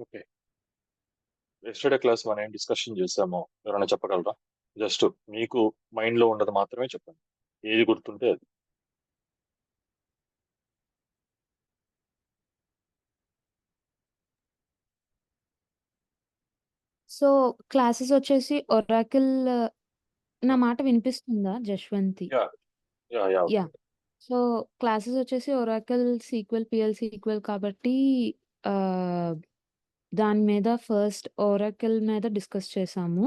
Okay. Yesterday class మనం ఏం discussion చేసామో ఎవరైనా చెప్పగలరా? జస్ట్ మీకు మైండ్ లో ఉండదు మాత్రమే చెప్పండి. ఏది గుర్తుంటే అది. సో క్లాసెస్ వచ్చేసి ఒరాకిల్. నా ఉమ్, మాట వినిపిస్తుందా Jashwanthi? Yeah yeah yeah okay. Yeah! So classes వచ్చేసి ఒరాకిల్ సీక్వెల్, పిఎల్ సీక్వెల్ కాబట్టి ఆహ్, దాని మీద ఫస్ట్ ఒరాకిల్ మీద డిస్కస్ చేసాము.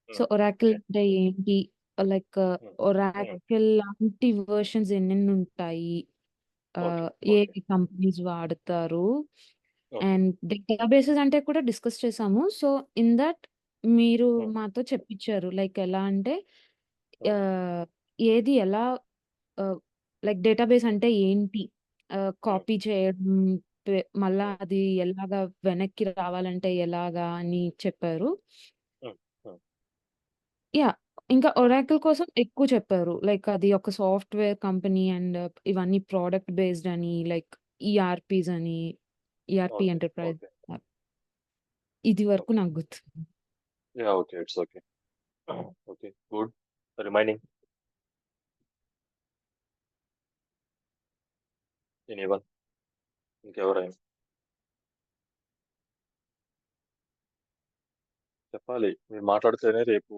So um, Oracle okay. అంటే ఏంటి? లైక్ ఉమ్, ఉమ్, ఒరాకిల్ లాంటి వెర్షన్స్ ఎన్నెన్నుంటాయి? ఓకే ఏ ఓకే కంపెనీస్ వాడతారు? ఓకే. అండ్ డేటాబేసెస్ అంటే కూడా డిస్కస్ చేసాము. సో ఇన్ థట్ మీరు ఉమ్, మాతో చెప్పించారు. లైక్ ఎలా అంటే ఉమ్, ఆహ్, ఏది ఎలా ఆహ్, లైక్ డేటాబేస్ అంటే ఏంటి? ఉమ్, కాపీ చేయడం, మళ్ళా ఉమ్, అది ఎలాగా వెనక్కి రావాలంటే ఎలాగా అని చెప్పారు. ఉమ్, ఉమ్, యాహ్! ఇంకా ఓకే ఒరాకిల్ కోసం ఎక్కువ చెప్పారు. లైక్ అది ఒక సాఫ్ట్‌వేర్ కంపెనీ అండ్ ఇవన్నీ ప్రొడక్ట్ బేస్డ్ అని లైక్ ఈఆర్‌పీస్ అని, ఈఆర్‌పీ ఓకే ఎంటర్ప్రైజ్ ఓకే ఇది వరకు ఓకే. నాకు గుర్తు. Yeah okay, it's okay. Okay, good. Remaining anyone, ఇంకెవరైనా చెప్పాలి. మీరు మాట్లాడితేనే రేపు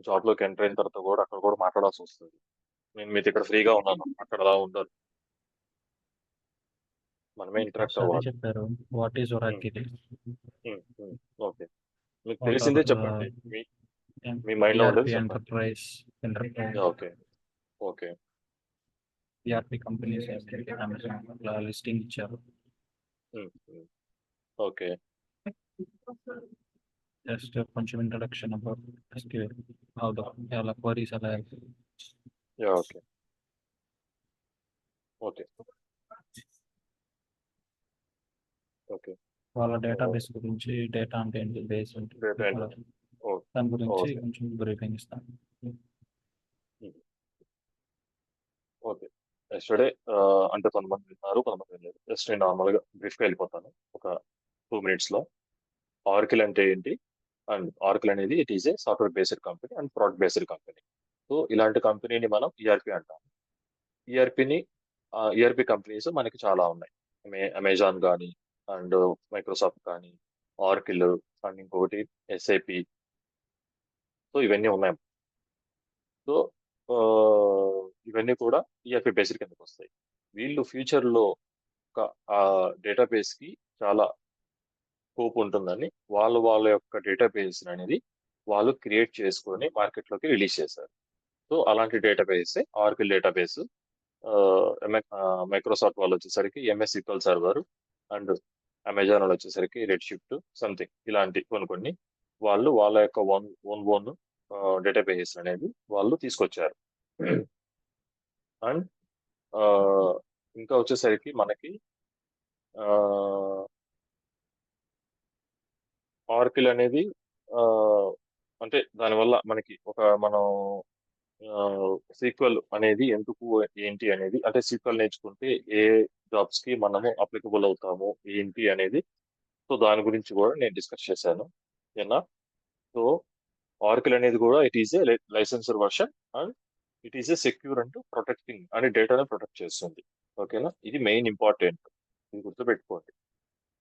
జాబ్ లోకి ఎంటర్ అయిన తర్వాత కూడా అక్కడ కూడా మాట్లాడాల్సి వస్తుంది. నేను మీతో ఇక్కడ ఫ్రీగా ఉన్నాను, అక్కడ అలా ఉండదు. మనమే ఇంటరాక్ట్ ఫస్ట్ అదే అవ్వాలి. చెప్పారు. What is um, Oracle? Um, um, okay. మీకు వాట్ ఆర్ తెలిసిందే చెప్పండి. మీ మీ మైండ్ లో ఉండేది ఈఆర్పి చెప్పండి. Enterprise yeah, okay okay ERP companies ఏంటంటే అట్లా లిస్టింగ్ ఇచ్చారు. ఉమ్, ఉమ్, ఓకే జస్ట్ కొంచెం introduction about SQL, how the ఎలా క్వరీస్ ఎలా యా ఓకే ఓకే ఓకే. వాళ్ళ డేటాబేస్ గురించి, డేటా అంటే ఏంటి, బేస్ ఏంటి, డేటా ఎంట్రీ. ఓ దాని గురించి ఓకే. కొంచెం బ్రీఫింగ్ ఇస్తాను. ఉమ్, ఓకే. ఎస్టర్డే అంటే కొంతమంది విన్నారు, కొంతమంది వినలేదు. జస్ట్ నేను నార్మల్గా బ్రీఫ్గా వెళ్ళిపోతాను ఒక 2 minutes లో. ఆర్కిల్ అంటే ఏంటి? అండ్ ఆర్కిల్ అనేది it is A software based company and product based company. So ఇలాంటి కంపెనీని మనం ఈఆర్పి అంటాం. ఈఆర్పిని ఈఆర్పి కంపెనీస్ మనకి చాలా ఉన్నాయి. అమెజాన్ కానీ, అండ్ మైక్రోసాఫ్ట్ కానీ, ఆర్కిల్, అండ్ ఇంకొకటి ఎస్ఐపి. సో ఇవన్నీ ఉన్నాయి. సో ఆ, ఇవన్నీ కూడా ఈఆర్పి బేస్డ్ కిందకి వస్తాయి. వీళ్ళు ఫ్యూచర్ లో ఒక డేటాబేస్ కి చాలా స్కోప్ ఉంటుందని వాళ్ళ యొక్క డేటాబేస్ అనేది వాళ్ళు క్రియేట్ చేసుకొని మార్కెట్లోకి రిలీజ్ చేశారు. సో అలాంటి డేటాబేస్ ఆర్కిల్ డేటాబేస్. మైక్రోసాఫ్ట్ వాళ్ళు వచ్చేసరికి MS SQL server, and Amazon వాళ్ళు వచ్చేసరికి రెడ్ షిఫ్ట్ సంథింగ్ ఇలాంటి కొన్ని కొన్ని వాళ్ళు వాళ్ళ యొక్క ఓన్ డేటాబేస్ అనేది వాళ్ళు తీసుకొచ్చారు. అండ్ ఇంకా వచ్చేసరికి మనకి ఆర్కిల్ అనేది ఆ, అంటే దానివల్ల మనకి ఒక మనం సీక్వెల్ అనేది ఎందుకు ఏంటి అనేది, అంటే సీక్వెల్ నేర్చుకుంటే ఏ జాబ్స్ కి మనము అప్లికబుల్ అవుతాము ఏంటి అనేది. సో దాని గురించి కూడా నేను డిస్కస్ చేశాను. ఏనా? సో ఆర్కిల్ అనేది కూడా it is a licenser version, and it is a secure అంటూ ప్రొటెక్టింగ్ అని డేటాను ప్రొటెక్ట్ చేస్తుంది. ఓకేనా? ఇది మెయిన్ ఇంపార్టెంట్, ఇది గుర్తుపెట్టుకోండి.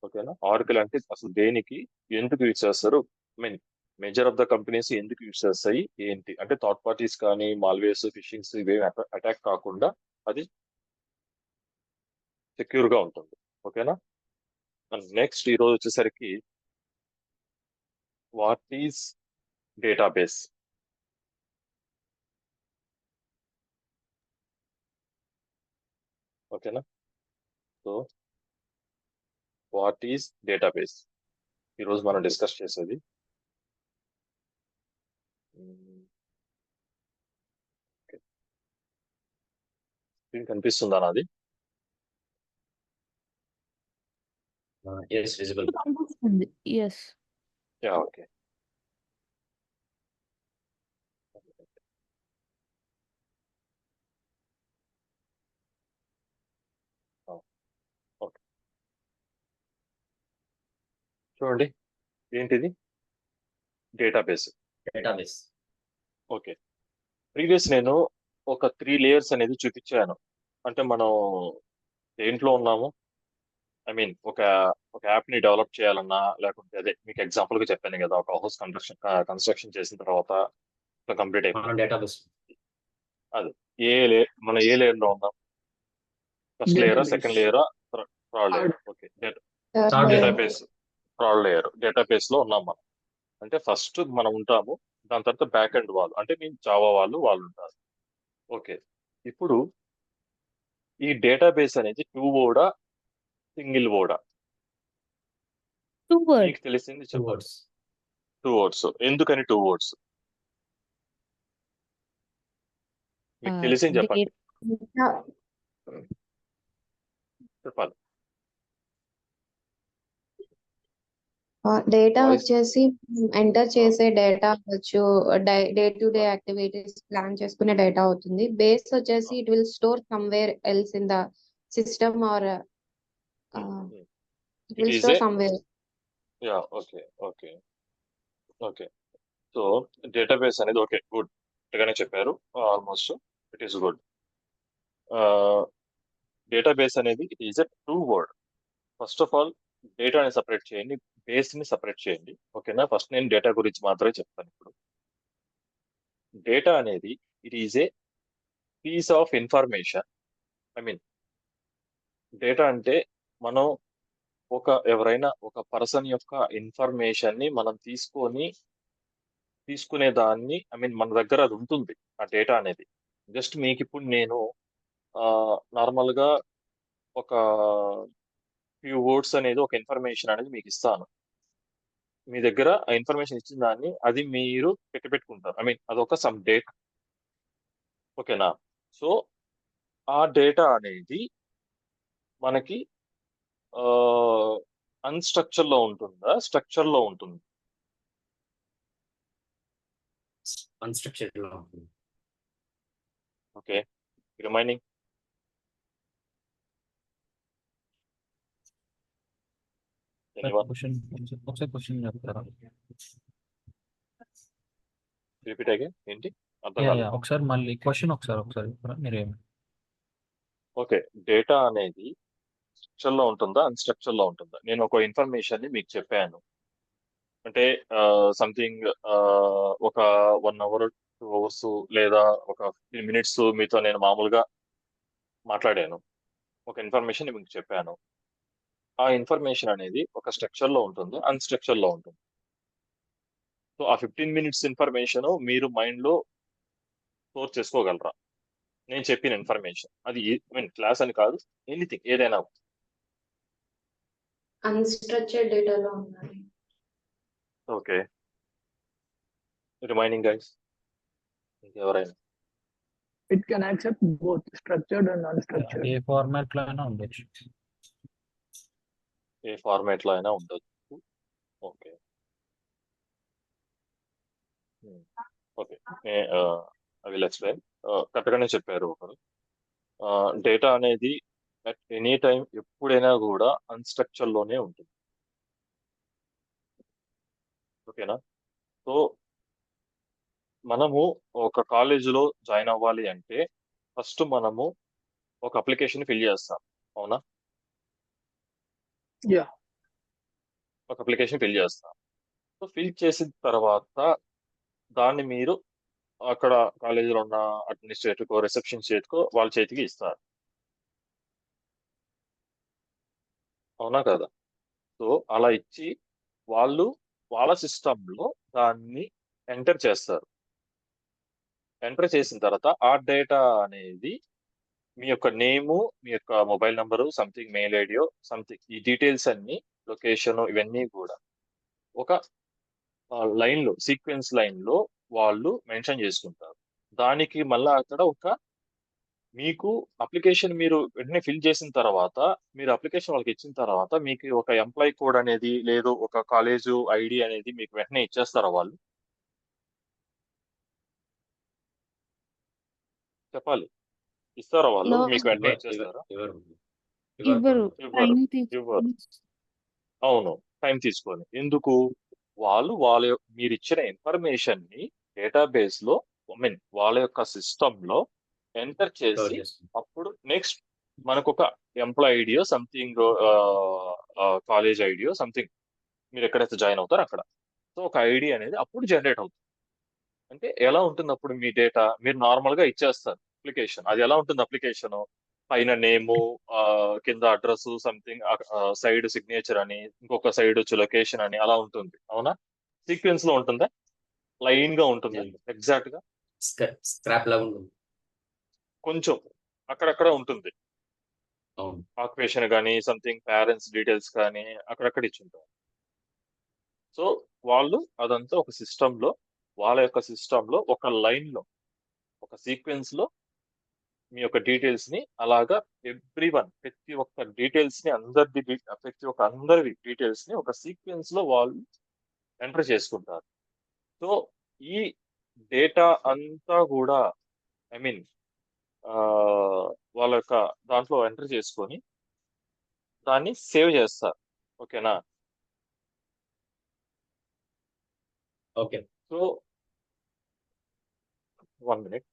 ఓకేనా? ఆర్కిల్ అంటే అసలు దేనికి, ఎందుకు యూజ్ చేస్తారు, mean major of the companies ఎందుకు యూజ్ చేస్తాయి ఏంటి అంటే థర్డ్ పార్టీస్ కానీ మాల్వేర్స్, ఫిషింగ్స్ ఇవేమి అటాక్ కాకుండా అది సెక్యూర్ గా ఉంటుంది. ఓకేనా? అండ్ నెక్స్ట్ ఈ రోజు వచ్చేసరికి వాట్ ఈస్ డేటాబేస్. ఓకేనా? సో వాట్ ఈస్ డేటాబేస్ ఈ రోజు మనం డిస్కస్ చేసేది. స్క్రీన్ కనిపిస్తుందా నాది? Yes, visible. కనిపిస్తుంది. యెస్. Yeah okay okay. చూడండి ఏంటిది డేటాబేస్. డేటాబేస్. ఓకే. ప్రీవియస్ నేను ఒక 3 లేయర్స్ అనేది చూపించాను. అంటే మనం దేంట్లో ఉన్నాము, ఐ మీన్ ఒక యాప్ ని డెవలప్ చేయాలన్నా, లేకుంటే అదే మీకు ఎగ్జాంపుల్ గా చెప్పాను కదా, ఒక హౌస్ కన్స్ట్రక్షన్ చేసిన తర్వాత కంప్లీట్ మనం అయిపోయింది. డేటాబేస్. అది మనం ఏ లేయర్ లో ఉన్నాం? ఫస్ట్ లేయరా, సెకండ్ లేయరా, third layer? Okay, database third layer. Database లో ఉన్నాం మనం. అంటే ఫస్ట్ మనం ఉంటాము, దాని తర్వాత బ్యాక్ ఎండ్ వాళ్ళు అంటే మీ జావా వాళ్ళు ఉంటారు. ఓకే. ఇప్పుడు ఈ డేటాబేస్ అనేది 2 వర్డా, సింగిల్ వర్డా? 2 వర్డ్. మీకు తెలిసింది Two చెప్పండి. words. 2 వర్డ్స్. ఎందుకని 2 వర్డ్స్? మీకు తెలిసింది చెప్పండి. చెప్పాలి. Data Voice. వచ్చేసి ఎంటర్ చేసే డేటా అవ్వచ్చు, day to day activities plan చేసుకునే డేటా అవుతుంది. బేస్ వచ్చేసి it will store somewhere else in the system or it It will is store a somewhere. Okay. So database అనేది ఓకే, గుడ్ గానే చెప్పారు. Almost it is good. Database అనేది it is a 2 word. First of all డేటాని separate చేయండి, base ని separate చేయండి. ఓకేనా? First నేను డేటా గురించి మాత్రమే చెప్తాను. ఇప్పుడు డేటా అనేది it is a piece of information. I mean data అంటే మనం ఎవరైనా ఒక పర్సన్ యొక్క ఇన్ఫర్మేషన్ ని మనం తీసుకునే దాన్ని, ఐ మీన్ మన దగ్గర అది ఉంటుంది ఆ డేటా అనేది. జస్ట్ మీకు ఇప్పుడు నేను నార్మల్ గా ఒక ఫ్యూ వర్డ్స్ అనేది, ఒక ఇన్ఫర్మేషన్ అనేది మీకు ఇస్తాను. మీ దగ్గర ఆ ఇన్ఫర్మేషన్ ఇచ్చిన దాన్ని అది మీరు పెట్టుకుంటారు. ఐ మీన్ అదొక సమ్ డేటా. ఓకేనా? సో ఆ డేటా అనేది మనకి అన్స్ట్రక్చర్ లో ఉంటుందా, స్ట్రక్చర్ లో ఉంటుంది? అన్స్ట్రక్చర్డ్ లో ఉంటుంది. ఓకే. రిమైనింగ్ క్వశ్చన్ ఒకసారి క్వశ్చన్ చెప్తారా? రిపీట్ అయ్యి ఏంటి అర్థం యా కాలేదు. ఒకసారి మళ్ళీ క్వశ్చన్ ఒకసారి చెప్తారా మీరేమి? ఓకే. డేటా అనేది స్ట్రక్చర్ లో ఉంటుందా, అన్స్ట్రక్చర్ లో ఉంటుందా? నేను ఒక ఇన్ఫర్మేషన్ ని మీకు చెప్పాను అంటే సంథింగ్ ఒక 1 అవర్ 2 అవర్స్ లేదా ఒక 15 మినిట్స్ మీతో నేను మామూలుగా మాట్లాడాను, ఒక ఇన్ఫర్మేషన్ మీకు చెప్పాను. ఆ ఇన్ఫర్మేషన్ అనేది ఒక స్ట్రక్చర్ లో ఉంటుంది, అన్స్ట్రక్చర్ లో ఉంటుంది. సో ఆ 15 మినిట్స్ ఇన్ఫర్మేషన్ మీరు మైండ్ లో స్టోర్ చేసుకోగలరా? నేను చెప్పిన ఇన్ఫర్మేషన్ అది ఐ మీన్ క్లాస్ అని కాదు, ఎనీథింగ్ ఏదైనా. అన్స్ట్రక్చర్డ్ డేటాలో ఉన్నాయి. ఓకే. రిమైనింగ్ గైస్ ఇంకెవరైనా? It can accept both structured and unstructured. A format లో అయినా ఉండొచ్చు. ఏ ఫార్మాట్ లో అయినా ఉండొచ్చు. Okay. Okay, I will explain. Correct గానే చెప్పారు ఒకరు. డేటా అనేది అట్ ఎనీ టైం ఎప్పుడైనా కూడా అన్స్ట్రక్చర్ లోనే ఉంటుంది. ఓకేనా? సో మనము ఒక కాలేజీలో జాయిన్ అవ్వాలి అంటే ఫస్ట్ మనము ఒక అప్లికేషన్ ఫిల్ చేస్తాం, అవునా? Yeah. ఒక అప్లికేషన్ ఫిల్ చేస్తాం. సో ఫిల్ చేసిన తర్వాత దాన్ని మీరు అక్కడ కాలేజీలో ఉన్న అడ్మినిస్ట్రేటివ్ రిసెప్షన్ వాళ్ళ చేతికి ఇస్తారు, అవునా కదా? సో అలా ఇచ్చి వాళ్ళు వాళ్ళ సిస్టంలో దాన్ని ఎంటర్ చేస్తారు. ఎంటర్ చేసిన తర్వాత ఆ డేటా అనేది మీ యొక్క నేము, మీ యొక్క మొబైల్ నంబరు, సంథింగ్ మెయిల్ ఐడియో, సంథింగ్ ఈ డీటెయిల్స్ అన్ని, లొకేషన్, ఇవన్నీ కూడా ఒక లైన్ లో, సీక్వెన్స్ లైన్ లో వాళ్ళు మెన్షన్ చేసుకుంటారు. దానికి మళ్ళా అక్కడ మీకు అప్లికేషన్ మీరు వెంటనే ఫిల్ చేసిన తర్వాత, మీరు అప్లికేషన్ వాళ్ళకి ఇచ్చిన తర్వాత మీకు ఒక ఎంప్లాయీ కోడ్ అనేది లేదు, ఒక కాలేజ్ ఐడి అనేది మీకు వెంటనే ఇచ్చేస్తారా వాళ్ళు? చెప్పాలి. ఇస్తారా వాళ్ళు? No. మీకు వెంటనే ఇచ్చేస్తారా? ఎవరు ఇవ్వరు. ఇవ్వరు. టైం ఇవ్వరు. తీసుకొని అవును. టైం తీసుకొని. ఎందుకు? మీరు ఇచ్చిన ఇన్ఫర్మేషన్ ని డేటాబేస్ లో వాళ్ళ యొక్క సిస్టమ్ లో ఎంటర్ స్టోర్ చేసి చేస్తుంది. అప్పుడు నెక్స్ట్ మనకు ఒక ఎంప్లాయ్ ఐడియో సంథింగ్ కాలేజ్ ఐడియో సంథింగ్ మీరు ఎక్కడైతే జాయిన్ అవుతారో అక్కడ. సో ఒక ఐడి అనేది అప్పుడు జనరేట్ అవుతుంది. అంటే ఎలా ఉంటుంది అప్పుడు మీ డేటా? మీరు నార్మల్ గా ఇచ్చేస్తారు అప్లికేషన్. అది ఎలా ఉంటుంది అప్లికేషన్? పైన నేము, కింద అడ్రస్ సంథింగ్, సైడ్ సిగ్నేచర్ అని, ఇంకొక సైడ్ వచ్చి లొకేషన్ అని అలా ఉంటుంది. అవునా? సీక్వెన్స్ లో ఉంటుందా? లైన్ గా ఉంటుంది ఎగ్జాక్ట్ గా? స్క్రాప్ లాగా ఉంటుంది. కొంచెం అక్కడక్కడ ఉంటుంది. అవును. ఆక్యుపేషన్ కానీ సంథింగ్ పేరెంట్స్ డీటెయిల్స్ కానీ అక్కడక్కడ ఇచ్చుంటారు. సో వాళ్ళు అదంతా ఒక సిస్టమ్ లో, వాళ్ళ యొక్క సిస్టమ్ లో ఒక లైన్ లో, ఒక సీక్వెన్స్ లో మీ యొక్క డీటెయిల్స్ ని అలాగా ప్రతి ఒక్క డీటెయిల్స్ ని అందరివి డీటెయిల్స్ ని ఒక సీక్వెన్స్ లో వాళ్ళు ఎంటర్ చేసుకుంటారు. సో ఈ డేటా అంతా కూడా ఐ మీన్ వాళ్ళ యొక్క దాంట్లో ఎంటర్ చేసుకొని దాన్ని సేవ్ చేస్తారు. ఓకేనా? Okay. So 1 minute.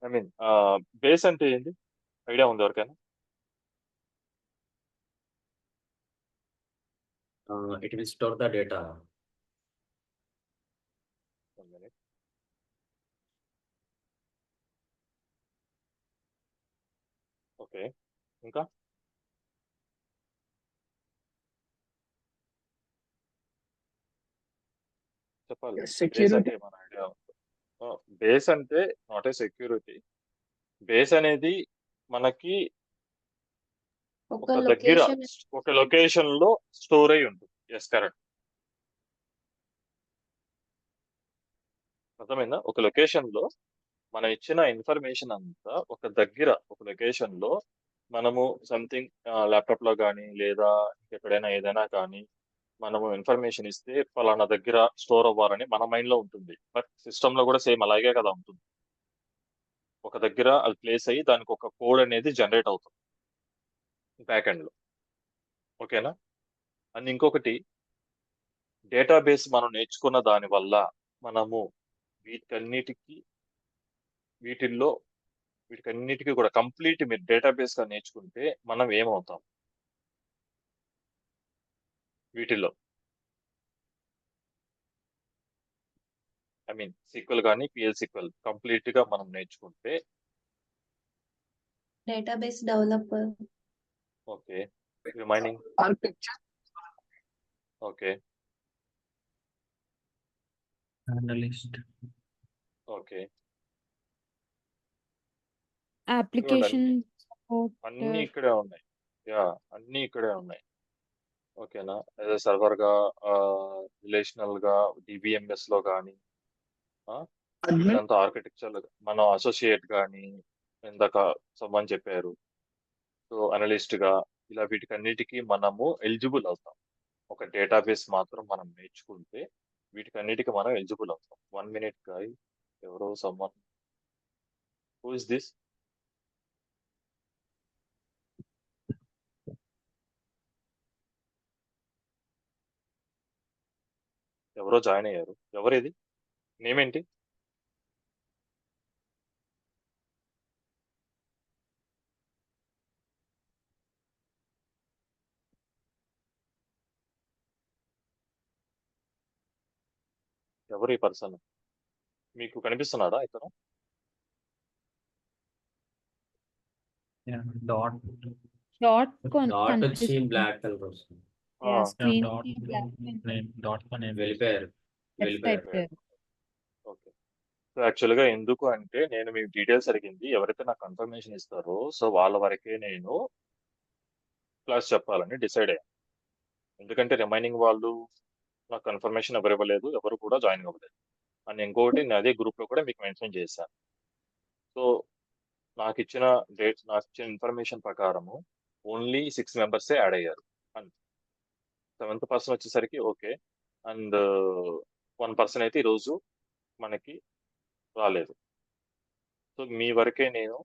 I mean base అంటే ఏంటి? ఐడియా ఉంది ఎవరికైనా? It will store the data. 1 minute. Okay, ఇంకా చెప్పాలి. Base Security. అంటే మన ఐడియా. బేస్ అంటే నాట్ ఏ సెక్యూరిటీ. బేస్ అనేది మనకి ఒక ఒక దగ్గర లొకేషన్ ఒక లొకేషన్ లో స్టోర్ అయి ఉంటుంది. Yes, correct. అర్థమైందా? ఒక లొకేషన్ లో మనం ఇచ్చిన ఇన్ఫర్మేషన్ అంతా ఒక దగ్గర ఒక లొకేషన్ లో మనము సంథింగ్ ల్యాప్టాప్ లో కానీ లేదా ఎక్కడైనా ఏదైనా కానీ మనము ఇన్ఫర్మేషన్ ఇస్తే ఫలానా దగ్గర స్టోర్ అవ్వాలని మన మైండ్ లో ఉంటుంది. బట్ సిస్టమ్ లో కూడా సేమ్ అలాగే కదా ఉంటుంది. ఒక దగ్గర అది ప్లేస్ అయ్యి దానికి ఒక కోడ్ అనేది జనరేట్ అవుతుంది బ్యాక్ ఎండ్ లో. ఓకేనా? అండ్ ఇంకొకటి, డేటాబేస్ మనం నేర్చుకున్న దాని వల్ల మనము వీటన్నిటికీ వీటికన్నిటికీ కూడా కంప్లీట్ మీరు డేటాబేస్ గా నేర్చుకుంటే మనం ఏమవుతాం వీటిల్లో? ఐ మీన్ సీక్వెల్ కానీ పిఎల్ సీక్వెల్ కంప్లీట్ గా మనం నేర్చుకుంటే. Database developer. Okay, remaining. Architecture. Okay, analyst. Okay. Application support. అన్ని ఇక్కడే ఉన్నాయి. యా, అన్ని ఇక్కడే ఉన్నాయి. ఓకేనా? అదే సర్వర్ గా, రిలేషనల్ గా, డిబిఎంఎస్ లో కానీ, Admin. ఇదంతా ఆర్కిటెక్చర్ మనం అసోసియేట్ కానీ ఇందాక సమ్మని చెప్పారు. సో అనలిస్ట్ గా ఇలా వీటికన్నిటికీ మనము ఎలిజిబుల్ అవుతాం. ఒక డేటాబేస్ మాత్రం మనం నేర్చుకుంటే వీటికన్నిటికీ మనం ఎలిజిబుల్ అవుతాం. 1 minute గాయ్. ఎవరో సమ్మన్. Who is this? ఎవరో జాయిన్ అయ్యారు. ఎవరిది? నేమ్ ఏంటి? ఎవరు ఈ పర్సన్? మీకు కనిపిస్తున్నాడా ఇతను? డాట్ డాట్ డాట్ వచ్చి బ్లాక్ కలర్ వస్తుంది. స్క్రీన్ డాట్ డాట్ నేమ్ వెళ్ళిపోయారు. అయిపోయారు. ఓకే. సో యాక్చువల్గా ఎందుకు అంటే నేను మీకు డీటెయిల్స్ అడిగింది ఎవరైతే నాకు కన్ఫర్మేషన్ ఇస్తారో సో వాళ్ళ వరకే నేను క్లాస్ చెప్పాలని డిసైడ్ అయ్యాను. ఎందుకంటే రిమైనింగ్ వాళ్ళు నాకు కన్ఫర్మేషన్ ఎవరు ఇవ్వలేదు, ఎవరు కూడా జాయిన్ అవ్వలేదు. అండ్ ఇంకొకటి నేను అదే గ్రూప్ లో కూడా మీకు మెన్షన్ చేశాను. సో నాకు ఇచ్చిన ఇన్ఫర్మేషన్ ప్రకారము ఓన్లీ 6 మెంబర్సే యాడ్ అయ్యారు. అండ్ 7th పర్సన్ వచ్చేసరికి ఓకే. అండ్ 1 పర్సన్ అయితే ఈరోజు మనకి రాలేదు. సో మీ వరకే నేను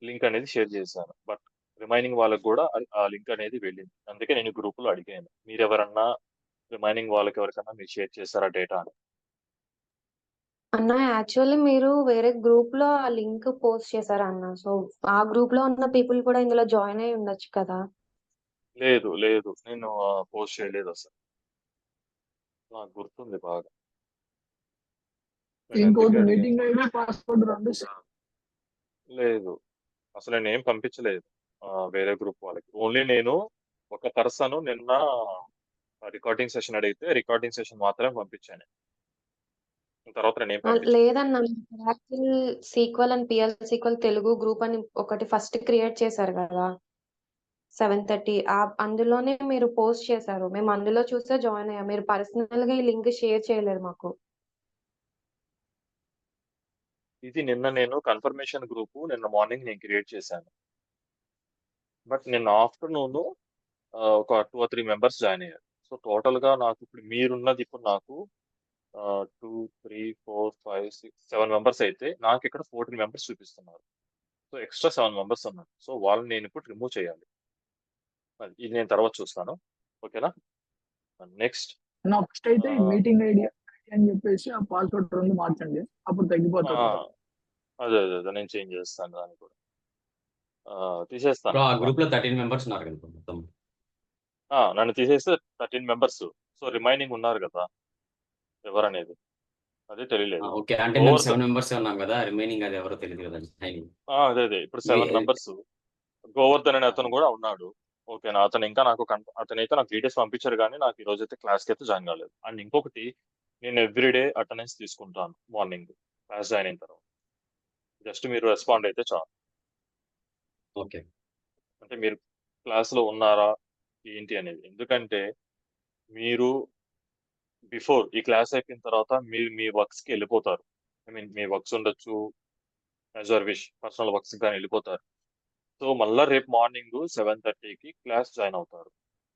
లింక్ అనేది షేర్ చేశాను. బట్ రిమైనింగ్ వాళ్ళకి కూడా ఆ లింక్ అనేది వెళ్ళింది. అందుకే నేను గ్రూపులో అడిగాను. మీరెవరన్నా రిమైనింగ్ వాళ్ళకి ఎవరికన్నా మీరు షేర్ చేశారా డేటా అని? అన్న యాక్చువల్లీ మీరు వేరే గ్రూప్ లో ఆ లింక్ పోస్ట్ చేశారా అన్న? సో ఆ గ్రూప్ లో ఉన్న పీపుల్ కూడా ఇందులో జాయిన్ అయి ఉండొచ్చు కదా. లేదు లేదు, నేను పోస్ట్ చేయలేదు అసలు. నాకు గుర్తుంది బాగా. నేను ఇంకోటి అందుకే అడిగాను. మీటింగ్ ఐడి పాస్వర్డ్ రెండు లేదు, అసలు నేను ఏం పంపించలేదు వేరే గ్రూప్ వాళ్ళకి. ఓన్లీ నేను ఒక పర్సన్ నిన్న రికార్డింగ్ సెషన్ అడిగితే రికార్డింగ్ సెషన్ మాత్రమే పంపించాను. తర్వాత నేను ఏం పంపించాను. లేదన్న, actual SQL and PL SQL Telugu group అని ఒకటి ఫస్ట్ క్రియేట్ చేశారు కదా 7:30. అందులోనే మీరు పోస్ట్ చేశారు. మేము అందులో చూసే జాయిన్ అయ్యాం. మీరు పర్సనల్ గా ఈ లింక్ షేర్ చేయలేదు మాకు. ఇది నిన్న నేను కన్ఫర్మేషన్ గ్రూప్ నిన్న మార్నింగ్ నేను క్రియేట్ చేశాను. బట్ నిన్న ఆఫ్టర్నూన్ ఒక 2 or 3 మెంబర్స్ జాయిన్ అయ్యారు. సో టోటల్ గా నాకు ఇప్పుడు మీరున్నది ఇప్పుడు నాకు 2, 3, 4, 5, 6, 7 మెంబర్స్ అయితే నాకు ఇక్కడ 14 మెంబర్స్ చూపిస్తున్నారు. సో ఎక్స్ట్రా 7 మెంబర్స్ ఉన్నారు. సో వాళ్ళని నేను ఇప్పుడు రిమూవ్ చేయాలి. ఇది నేను తర్వాత చూస్తాను. ఓకేనా? నెక్స్ట్ నా ఫస్ట్ అయితే మీటింగ్ ఐడి అని చెప్పేసి ఆ పాస్వర్డ్ రెండు మార్చండి, అప్పుడు తగ్గిపోతుంది. అదే అదే అదే నేను చేంజ్ చేస్తాను దాన్ని కూడా. తీసేస్తాను. బ్రో ఆ గ్రూప్ లో 13 మెంబర్స్ ఉన్నారు కదా మొత్తం. నన్ను తీసేస్తే 13 మెంబర్స్. సో రిమైనింగ్ ఉన్నారు కదా ఎవరనేది అదే తెలియలేదు. ఓకే, అంటే మేము 7 మెంబర్స్ ఉన్నాం కదా, రిమైనింగ్ అది ఎవరో తెలియదు కదా. అదే అదే ఇప్పుడు 7 మెంబర్స్. గోవర్ధన్ అనే అతను కూడా ఉన్నాడు. ఓకేనా? అతను ఇంకా నాకు అతనైతే నాకు డీటెయిల్స్ పంపించారు, కానీ నాకు ఈ రోజు అయితే క్లాస్కి అయితే జాయిన్ కాలేదు. అండ్ ఇంకొకటి, నేను ఎవ్రీడే అటెండెన్స్ తీసుకుంటాను మార్నింగ్ క్లాస్ జాయిన్ అయిన తర్వాత. జస్ట్ మీరు రెస్పాండ్ అయితే చాలు. ఓకే, అంటే మీరు క్లాస్లో ఉన్నారా ఏంటి అనేది. ఎందుకంటే మీరు బిఫోర్ ఈ క్లాస్ అయిపోయిన తర్వాత మీరు మీ వర్క్స్కి వెళ్ళిపోతారు. ఐ మీన్ మీ వర్క్స్ ఉండొచ్చు, as your wish, personal works కానీ వెళ్ళిపోతారు. సో మళ్ళీ రేపు మార్నింగ్ 7:30కి క్లాస్ జాయిన్ అవుతారు.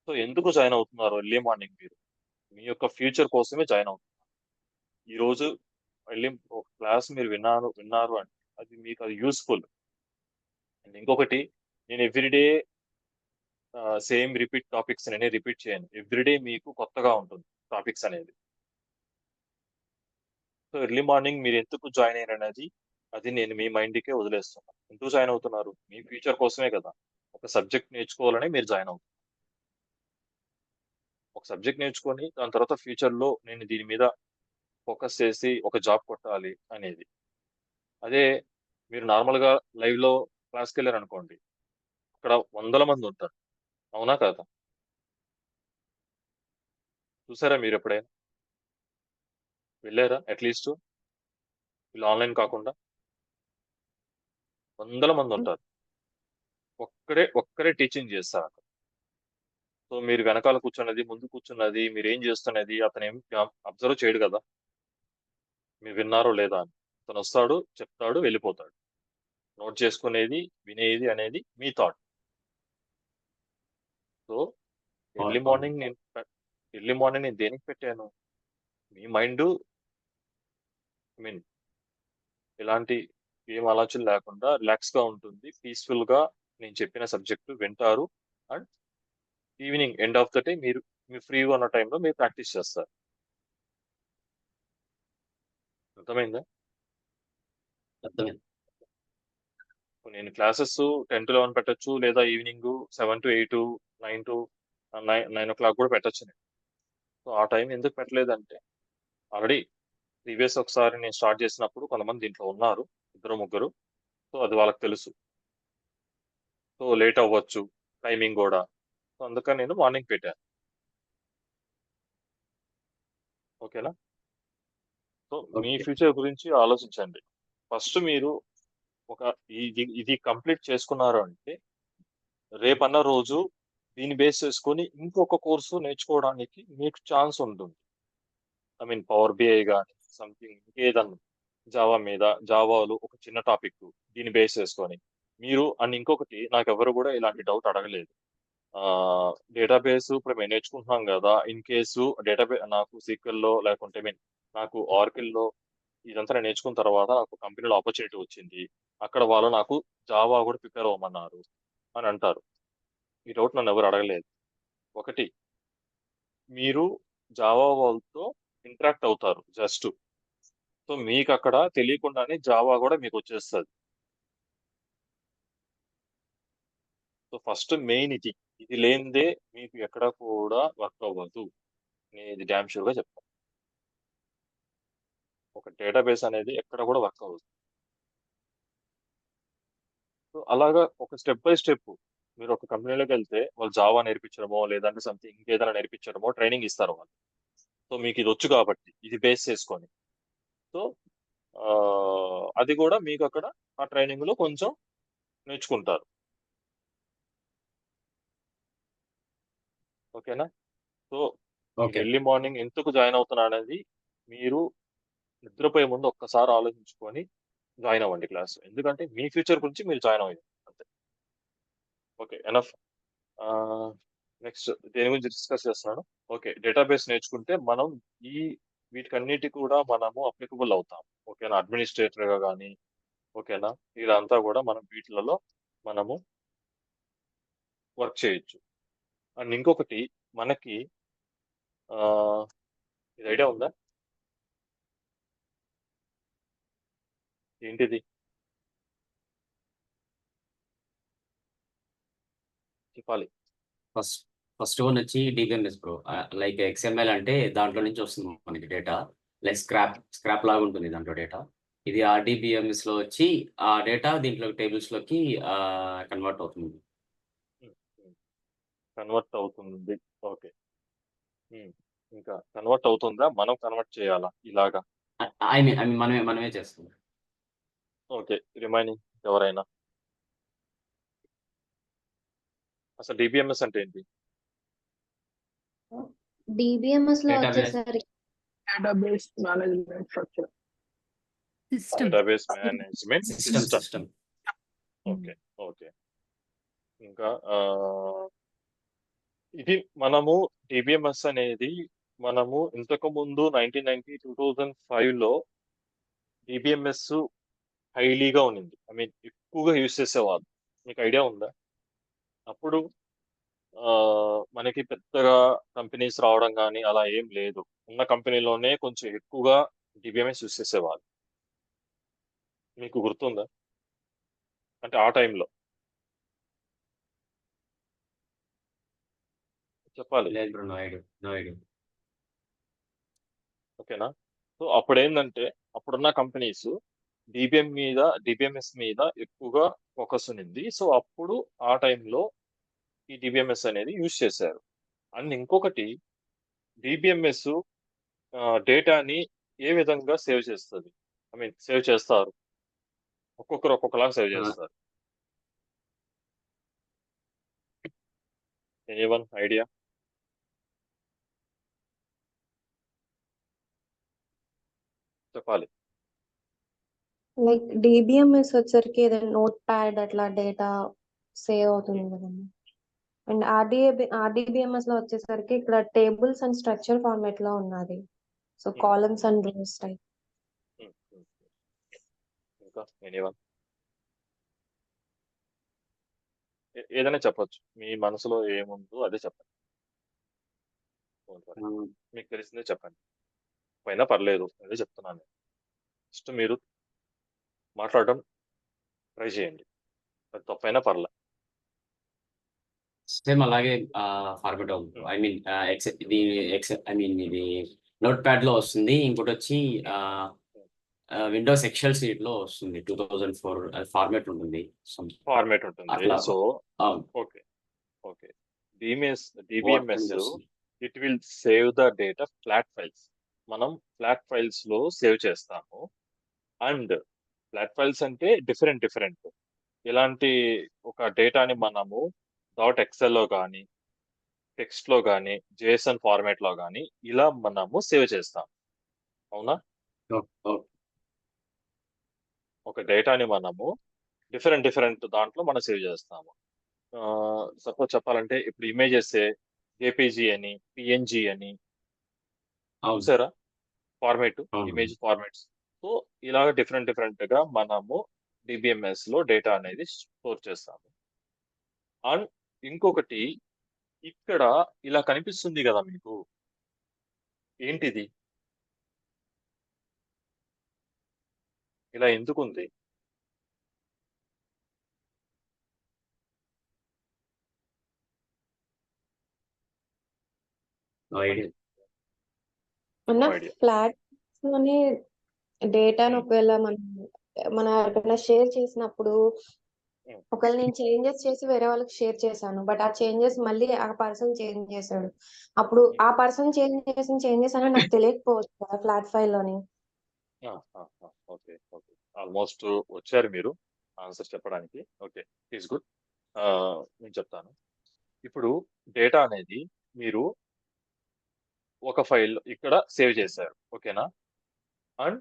సో ఎందుకు జాయిన్ అవుతున్నారు ఎర్లీ మార్నింగ్? మీరు మీ యొక్క ఫ్యూచర్ కోసమే జాయిన్ అవుతున్నారు. ఈరోజు వెళ్ళి ఒక క్లాస్ మీరు విన్నారు అంటే అది మీకు అది యూస్ఫుల్. అండ్ ఇంకొకటి, నేను ఎవ్రీడే సేమ్ రిపీట్ టాపిక్స్ అనేది రిపీట్ చేయను. ఎవ్రీడే మీకు కొత్తగా ఉంటుంది టాపిక్స్ అనేది. సో ఎర్లీ మార్నింగ్ మీరు ఎందుకు జాయిన్ అయ్యారు అనేది అది నేను మీ మైండ్కే వదిలేస్తున్నాను. ఎందుకు జాయిన్ అవుతున్నారు? మీ ఫ్యూచర్ కోసమే కదా. ఒక సబ్జెక్ట్ నేర్చుకోవాలని మీరు జాయిన్ అవుతున్నారు. ఒక సబ్జెక్ట్ నేర్చుకొని దాని తర్వాత ఫ్యూచర్లో నేను దీని మీద ఫోకస్ చేసి ఒక జాబ్ కొట్టాలి అనేది. అదే మీరు నార్మల్గా లైవ్లో క్లాస్కి వెళ్ళారు అనుకోండి, అక్కడ 100 మంది ఉంటారు. అవునా కాదా? చూసారా మీరు ఎప్పుడైనా? వెళ్ళారా అట్లీస్ట్? వీళ్ళు ఆన్లైన్ కాకుండా 100 మంది ఉంటారు. ఒక్కరే టీచింగ్ చేస్తారు అక్కడ. సో మీరు వెనకాల కూర్చున్నది, ముందు కూర్చున్నది, మీరు ఏం చేస్తున్నది అతను ఏం అబ్జర్వ్ చేయడు కదా, మీరు విన్నారో లేదా అని. అతను వస్తాడు, చెప్తాడు, వెళ్ళిపోతాడు. నోట్ చేసుకునేది, వినేది అనేది మీ థాట్. సో ఎర్లీ మార్నింగ్ నేను దేనికి పెట్టాను? మీ మైండ్ ఐ మీన్ ఎలాంటి ఏం ఆలోచన లేకుండా రిలాక్స్ గా ఉంటుంది, పీస్ఫుల్ గా నేను చెప్పిన సబ్జెక్టు వింటారు. And evening end of the day మీరు ఫ్రీగా ఉన్న టైంలో మీరు ప్రాక్టీస్ చేస్తారు. అర్థమైందా? అర్థమైంది. నేను క్లాసెస్ 10 to 11 పెట్టచ్చు, లేదా ఈవినింగ్ 7 to 8, 9 to 9 o'clock కూడా పెట్టచ్చు నేను. సో ఆ టైం ఎందుకు పెట్టలేదంటే, ఆల్రెడీ ప్రీవియస్ ఒకసారి నేను స్టార్ట్ చేసినప్పుడు కొంతమంది దీంట్లో ఉన్నారు, 2-3. సో అది వాళ్ళకి తెలుసు. సో లేట్ అవ్వచ్చు టైమింగ్ కూడా. సో అందుకని నేను మార్నింగ్ పెట్టాను. ఓకేనా? సో మీ Okay. ఫ్యూచర్ గురించి ఆలోచించండి. ఫస్ట్ మీరు ఒక ఇది కంప్లీట్ చేసుకున్నారు అంటే రేపన్న రోజు దీన్ని బేస్ చేసుకొని ఇంకొక కోర్సు నేర్చుకోవడానికి మీకు ఛాన్స్ ఉంటుంది. ఐ మీన్ పవర్ బిఐ కానీ సంథింగ్ ఇంకేదన్నా జావాలో ఒక చిన్న టాపిక్ దీన్ని బేస్ చేసుకొని మీరు. అండ్ ఇంకొకటి, నాకు ఎవరు కూడా ఇలాంటి డౌట్ అడగలేదు. డేటాబేస్ ఇప్పుడు మేము నేర్చుకుంటున్నాం కదా, ఇన్ కేసు డేటాబేస్ నాకు సీక్వెల్లో లేకుంటే నాకు ఆర్కిల్లో ఇదంతా నేను నేర్చుకున్న తర్వాత నాకు కంపెనీలో ఆపర్చునిటీ వచ్చింది, అక్కడ వాళ్ళు నాకు జావా కూడా ప్రిపేర్ అవ్వమన్నారు అని అంటారు. ఈ డౌట్ నన్ను ఎవరు అడగలేదు. ఒకటి, మీరు జావా వాళ్ళతో ఇంటరాక్ట్ అవుతారు జస్ట్. సో మీకు అక్కడ తెలియకుండానే జావా కూడా మీకు వచ్చేస్తుంది. సో ఫస్ట్ మెయిన్ ఇది లేనిదే మీకు ఎక్కడ కూడా వర్క్ అవ్వదు. నేను ఇది డ్యామ్ షూర్గా చెప్తాను. ఒక డేటాబేస్ అనేది ఎక్కడ కూడా వర్క్ అవ్వదు. సో అలాగా ఒక స్టెప్ బై స్టెప్ మీరు ఒక కంపెనీలోకి వెళ్తే వాళ్ళు జావా నేర్పించడమో లేదంటే సంథింగ్ ఇంకేదైనా నేర్పించడమో ట్రైనింగ్ ఇస్తారు వాళ్ళు. సో మీకు ఇది వచ్చు కాబట్టి ఇది బేస్ చేసుకొని, సో అది కూడా మీకు అక్కడ ఆ ట్రైనింగ్ లో కొంచెం నేర్చుకుంటారు. ఓకేనా? సో ఓకే ఎర్లీ మార్నింగ్ ఎందుకు జాయిన్ అవుతున్నా అనేది మీరు నిద్రపోయే ముందు ఒక్కసారి ఆలోచించుకొని జాయిన్ అవ్వండి క్లాస్. ఎందుకంటే మీ ఫ్యూచర్ గురించి మీరు జాయిన్ అవ్వండి అంతే. Okay, enough. నెక్స్ట్ దేని గురించి డిస్కస్ చేస్తున్నాను? ఓకే, డేటాబేస్ నేర్చుకుంటే మనం ఈ వీటికన్నిటి కూడా మనము అప్లికబుల్ అవుతాం. ఓకేనా? అడ్మినిస్ట్రేటర్ గా కానీ, ఓకేనా, ఇదంతా కూడా మనం వీటిలలో మనము వర్క్ చేయొచ్చు. అండ్ ఇంకొకటి మనకి ఆ, ఇది ఐడియా ఉందా? ఏంటిది చెప్పాలి. ఫస్ట్ ఫస్ట్ వన్ వచ్చి డిబిఎంఎస్ బ్రో. లైక్ XML అంటే దాంట్లో నుంచి వస్తుంది మనకి డేటా. లైక్ స్క్రాప్ లాగా ఉంటుంది దాంట్లో డేటా. ఇది RDBMS లో వచ్చి ఆ డేటా దీంట్లో టేబుల్స్ లోకి కన్వర్ట్ అవుతుంది. కన్వర్ట్ అవుతుంది. ఓకే. ఇంకా కన్వర్ట్ అవుతుందా, మనం కన్వర్ట్ చేయాలా ఇలాగా? ఐ మీన్ మనమే చేస్తాం. ఓకే, రిమైనింగ్ ఎవరైనా అసలు డిబిఎంఎస్ అంటే ఏంటి? డిబిఎంఎస్ లో Database. వచ్చేసరికి database management structure. System. Database management system. System okay, okay. ఇంకా ఇది మనము డిబిఎంఎస్ అనేది మనము ఇంతకు ముందు 1990-2005 లో డిబిఎంఎస్ హైలీగా ఉన్నింది. ఐ మీన్ ఎక్కువగా యూజ్ చేసేవాళ్ళు. మీకు ఐడియా ఉందా? అప్పుడు మనకి పెద్దగా కంపెనీస్ రావడం కానీ అలా ఏం లేదు. ఉన్న కంపెనీలోనే కొంచెం ఎక్కువగా డిబిఎంఎస్ యూజ్ చేసేవాళ్ళు. మీకు గుర్తుందా? అంటే ఆ టైంలో చెప్పాలి. లేదు బ్రో, నో ఐడియా. ఓకేనా? సో అప్పుడు ఏంటంటే అప్పుడున్న కంపెనీస్ డిబిఎంఎస్ మీద ఎక్కువగా ఫోకస్ ఉన్నింది. సో అప్పుడు ఆ టైంలో ఈ డిబిఎంఎస్ అనేది యూజ్ చేశారు. అండ్ ఇంకొకటి, డిబిఎంఎస్ డేటాని ఏ విధంగా సేవ్ చేస్తుంది, ఐ మీన్ సేవ్ చేస్తారు, ఒక్కొక్కరు ఒక్కొక్కలా సేవ్ చేస్తారు. Anyone idea? చెప్పాలి. లైక్ డిబిఎంఎస్ వచ్చరికి ఏదైనా నోట్ ప్యాడ్ అట్లా డేటా సేవ్ అవుతుంది కదండి. అండ్ ఆర్డిబిఎంఎస్ లో వచ్చేసరికి ఇక్కడ టేబుల్స్ అండ్ స్ట్రక్చర్ ఫార్మాట్ లో ఉన్నది. So columns and rows type. ఇంకా ఎనీవన్ ఏదైనా చెప్పొచ్చు, మీ మనసులో ఏముందో అదే చెప్పండి. మీకు తెలిసిందే చెప్పండి, పైన పర్లేదు అదే చెప్తున్నాను. ఫస్ట్ మీరు మాట్లాడడం ట్రై చేయండి, అది తప్పైనా పర్లే. సేమ్ అలాగే ఫార్మేట్ అవుతుంది. ఐ మీన్ ఇది నోట్ ప్యాడ్ లో వస్తుంది. ఇంకోటి వచ్చి విండోస్ ఎక్సెల్ షీట్ లో వస్తుంది. 2004 ఫార్మేట్ ఉంటుంది. ఫార్మేట్ ఉంటుంది. అట్లా. సో అవును. Okay, okay. డిబిఎంఎస్ వస్తుంది. It will save the data flat files. మనం ఫ్లాట్ ఫైల్స్ లో సేవ్ చేస్తాము. అండ్ ఫ్లాట్ ఫైల్స్ అంటే డిఫరెంట్ ఇలాంటి ఒక డేటాని మనము .xl లో కానీ, టెక్స్ట్ లో కానీ, JSON ఫార్మాట్ లో కానీ ఇలా మనము సేవ్ చేస్తాం. అవునా? ఒక డేటాని మనము డిఫరెంట్ దాంట్లో మనం సేవ్ చేస్తాము. సపోజ్ చెప్పాలంటే ఇప్పుడు ఇమేజెస్ జేపీజీ అని, పిఎన్జి అని అవును. చూసారా ఫార్మేట్, అవును. Image formats. సో ఇలాగ డిఫరెంట్ గా మనము DBMS లో డేటా అనేది స్టోర్ చేస్తాము. అండ్ ఇంకొకటి ఇక్కడ ఇలా కనిపిస్తుంది కదా మీకు, ఏంటిది? ఇలా ఎందుకు ఉంది? No idea. చెప్పండి. అన్న No idea. ఫ్లాట్స్ లోని డేటాను Hmm. ఒకవేళ మనం ఎవరికైనా షేర్ చేసినప్పుడు Hmm. ఒకవేళ నేను చేంజెస్ చేసి వేరే వాళ్ళకి షేర్ చేశాను, బట్ ఆ చేంజెస్ మళ్ళీ ఆ పర్సన్ చేంజ్ చేశాడు. అప్పుడు ఆ పర్సన్ చేంజ్ చేసిన చేంజెస్ అనేది నాకు తెలియకపోవచ్చు కదా ఫ్లాట్ ఫైల్ లోని. ఓకే ఓకే, ఆల్మోస్ట్ వచ్చారు మీరు ఆన్సర్ చెప్పడానికి. Okay, is good. నేను చెప్తాను. ఇప్పుడు డేటా అనేది మీరు ఒక ఫైల్ ఇక్కడ సేవ్ చేశారు, ఓకేనా? అండ్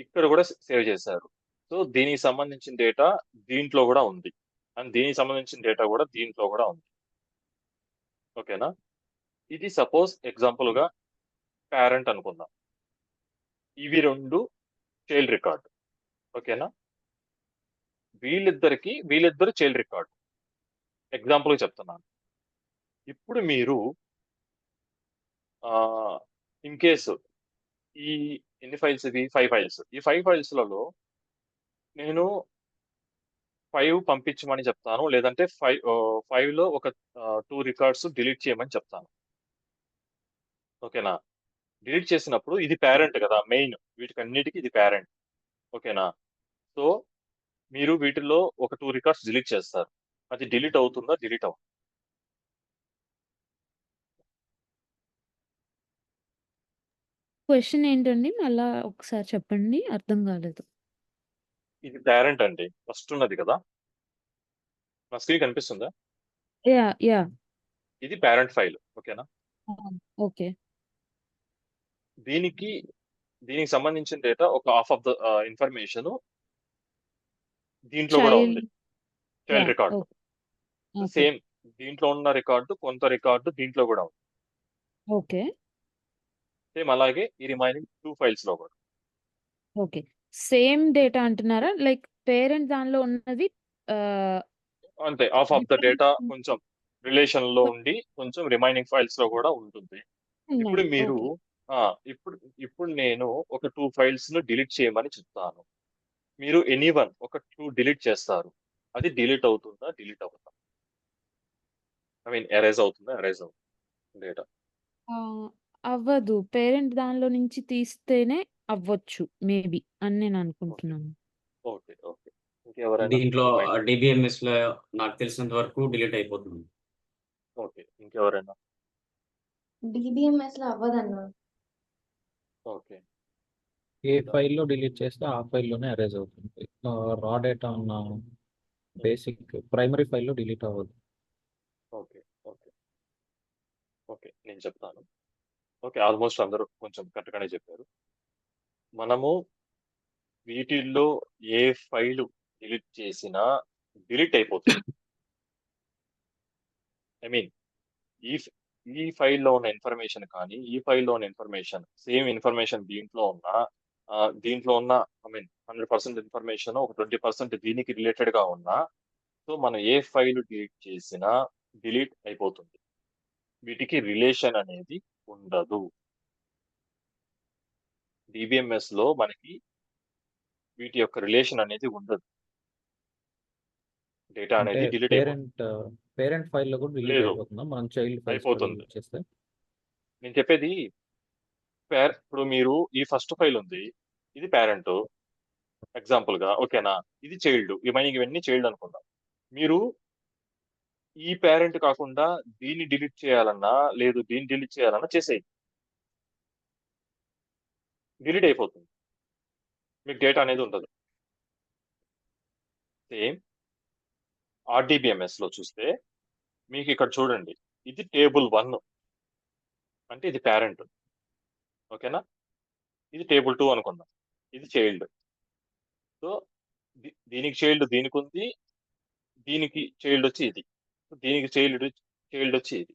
ఇక్కడ కూడా సేవ్ చేశారు. సో దీనికి సంబంధించిన డేటా దీంట్లో కూడా ఉంది, అండ్ దీనికి సంబంధించిన డేటా కూడా దీంట్లో కూడా ఉంది, ఓకేనా? ఇది సపోజ్ ఎగ్జాంపుల్ గా పేరెంట్ అనుకుందాం. ఇవి రెండు చైల్డ్ రికార్డ్, ఓకేనా? వీళ్ళిద్దరు చైల్డ్ రికార్డ్, ఎగ్జాంపుల్ చెప్తున్నాను. ఇప్పుడు మీరు ఇన్ కేసు ఈ ఎన్ని ఫైల్స్, ఇవి 5 ఫైల్స్. ఈ 5 ఫైల్స్లలో నేను 5 పంపించమని చెప్తాను, లేదంటే 5 లో ఒక 2 రికార్డ్స్ డిలీట్ చేయమని చెప్తాను, ఓకేనా? డిలీట్ చేసినప్పుడు ఇది పేరెంట్ కదా, మెయిన్ వీటికన్నిటికీ ఇది పేరెంట్, ఓకేనా? సో మీరు వీటిల్లో ఒక 2 రికార్డ్స్ డిలీట్ చేస్తారు. అది డిలీట్ అవుతుందా? డిలీట్ అవుతుంది. క్వెషన్ ఏంటండి? మళ్ళా ఒకసారి చెప్పండి. అర్థం కాలేదు. ఇది పేరెంట్ అండి, ఫస్ట్ ఉన్నది కదా, నా స్క్రీన్ కనిపిస్తుందా? యాహ్! ఇది పేరెంట్ ఫైల్, ఓకేనా? ఓకే. దీనికి సంబంధించిన డేటా ఒక హాఫ్ ఆఫ్ ద ఇన్ఫర్మేషన్ దీంట్లో కూడా ఉంది, child yeah! Record. Okay. Same దీంట్లో ఉన్న రికార్డు, కొంత రికార్డు దీంట్లో కూడా ఉంది. ఓకే. సేమ్ అలాగే ఈ రిమైనింగ్ 2 ఫైల్స్ లో కూడా. ఓకే. సేమ్ డేటా అంటున్నారా? లైక్ పేరెంట్ దానిలో ఉన్నది అంతే, హాఫ్ ఆఫ్ ద డేటా కొంచెం రిలేషన్ లో ఉండి కొంచెం రిమైనింగ్ ఫైల్స్ లో కూడా ఉంటుంది. ఇప్పుడు ఉన్నాయి. మీరు ఓకే. ఇప్పుడు నేను ఒక 2 ఫైల్స్ ను డిలీట్ చేయమని చెప్తాను. మీరు ఎనీవన్ ఒక 2 డిలీట్ చేస్తారు. అది డిలీట్ అవుతుందా? డిలీట్ అవుతుందా? ఐ మీన్ ఎరేజ్ అవుతుందా? ఎరేజ్ అవుతుంది డేటా. అవ్వదు. పేరెంట్ దానిలో నుంచి తీస్తేనే అవ్వచ్చు మేబీ అని నేను అనుకుంటున్నాను. ఓకే ఓకే, ఇంకెవరైనా దీంట్లో మైండ్? DBMS లో నాకు తెలిసినంత వరకు డిలీట్ అయిపోతుంది. ఓకే, ఇంకెవరైనా? DBMS లో అవ్వదన్న. ఓకే, ఏ ఫైల్లో డిలీట్ చేస్తే ఆ ఫైల్లోనే అరేజ్ అవుతుంది. రా డేటా ఉన్న బేసిక్ ప్రైమరీ ఫైల్లో డిలీట్ అవ్వదు. ఓకే ఓకే ఓకే, నేను చెప్తాను. ఓకే, ఆల్మోస్ట్ అందరూ కొంచెం కరెక్ట్గానే చెప్పారు. మనము వీటిల్లో ఏ ఫైలు డిలీట్ చేసినా డిలీట్ అయిపోతుంది. ఐ మీన్ ఈ ఈ ఫైల్లో ఉన్న ఇన్ఫర్మేషన్ కానీ, ఈ ఫైల్లో ఉన్న ఇన్ఫర్మేషన్, సేమ్ ఇన్ఫర్మేషన్ దీంట్లో ఉన్న ఐ మీన్ 100% ఇన్ఫర్మేషన్ ఒక 20% దీనికి రిలేటెడ్ గా ఉన్నా, సో మనం ఏ ఫైల్ డిలీట్ చేసినా డిలీట్ అయిపోతుంది. వీటికి రిలేషన్ అనేది ఉండదు. DBMS లో మనకి వీటి యొక్క రిలేషన్ అనేది ఉండదు. డేటా అంటే అనేది డిలీట్ అయిపోతుంది. పేరెంట్ ఫైల్లో కూడా డిలీట్ లేదు, అయిపోతుందా మనం చైల్డ్ ఫైల్స్ అయిపోతుంది. డిలీట్ చేస్తే? నేను చెప్పేది ఇప్పుడు మీరు ఈ ఫస్ట్ ఫైల్ ఉంది, ఇది పేరెంట్ ఎగ్జాంపుల్ గా, ఓకేనా? ఇది చైల్డ్, ఇవన్నీ చైల్డ్ అనుకుందాం. మీరు ఈ పేరెంట్ కాకుండా దీన్ని డిలీట్ చేయాలన్నా, లేదు దీన్ని డిలీట్ చేయాలన్నా చేసేయి, డిలీట్ అయిపోతుంది, మీకు డేటా అనేది ఉండదు. సేమ్ RDBMS లో చూస్తే మీకు ఇక్కడ చూడండి, ఇది టేబుల్ 1 అంటే ఇది పేరెంట్, ఓకేనా? ఇది టేబుల్ 2 అనుకుందాం, ఇది చైల్డ్. సో దీనికి చైల్డ్ దీనికి ఉంది, దీనికి చైల్డ్ వచ్చి ఇది, దీనికి చైల్డ్ వచ్చి ఇది,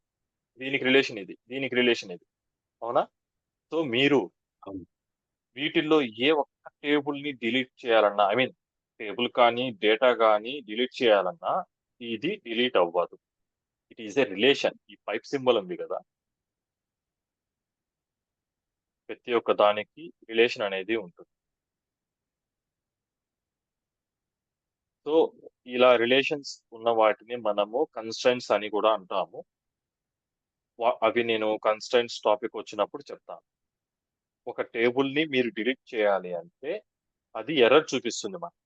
దీనికి రిలేషన్ ఇది, దీనికి రిలేషన్ ఇది, అవునా? సో మీరు అవును. వీటిల్లో ఏ ఒక్క టేబుల్ ని డిలీట్ చేయాలన్నా, ఐ మీన్ టేబుల్ కానీ డేటా కానీ డిలీట్ చేయాలన్నా ఇది డిలీట్ అవ్వదు. It is a relation. ఈ పైప్ సింబల్ ఉంది కదా, ప్రతి ఒక్క దానికి రిలేషన్ అనేది ఉంటుంది. సో ఇలా రిలేషన్స్ ఉన్న వాటిని మనము కన్స్ట్రైంట్స్ అని కూడా అంటాము. అవి నేను కన్స్ట్రైంట్స్ టాపిక్ వచ్చినప్పుడు చెప్తాను. ఒక టేబుల్ ని మీరు డిలీట్ చేయాలి అంటే అది ఎర్రర్ చూపిస్తుంది మనకి.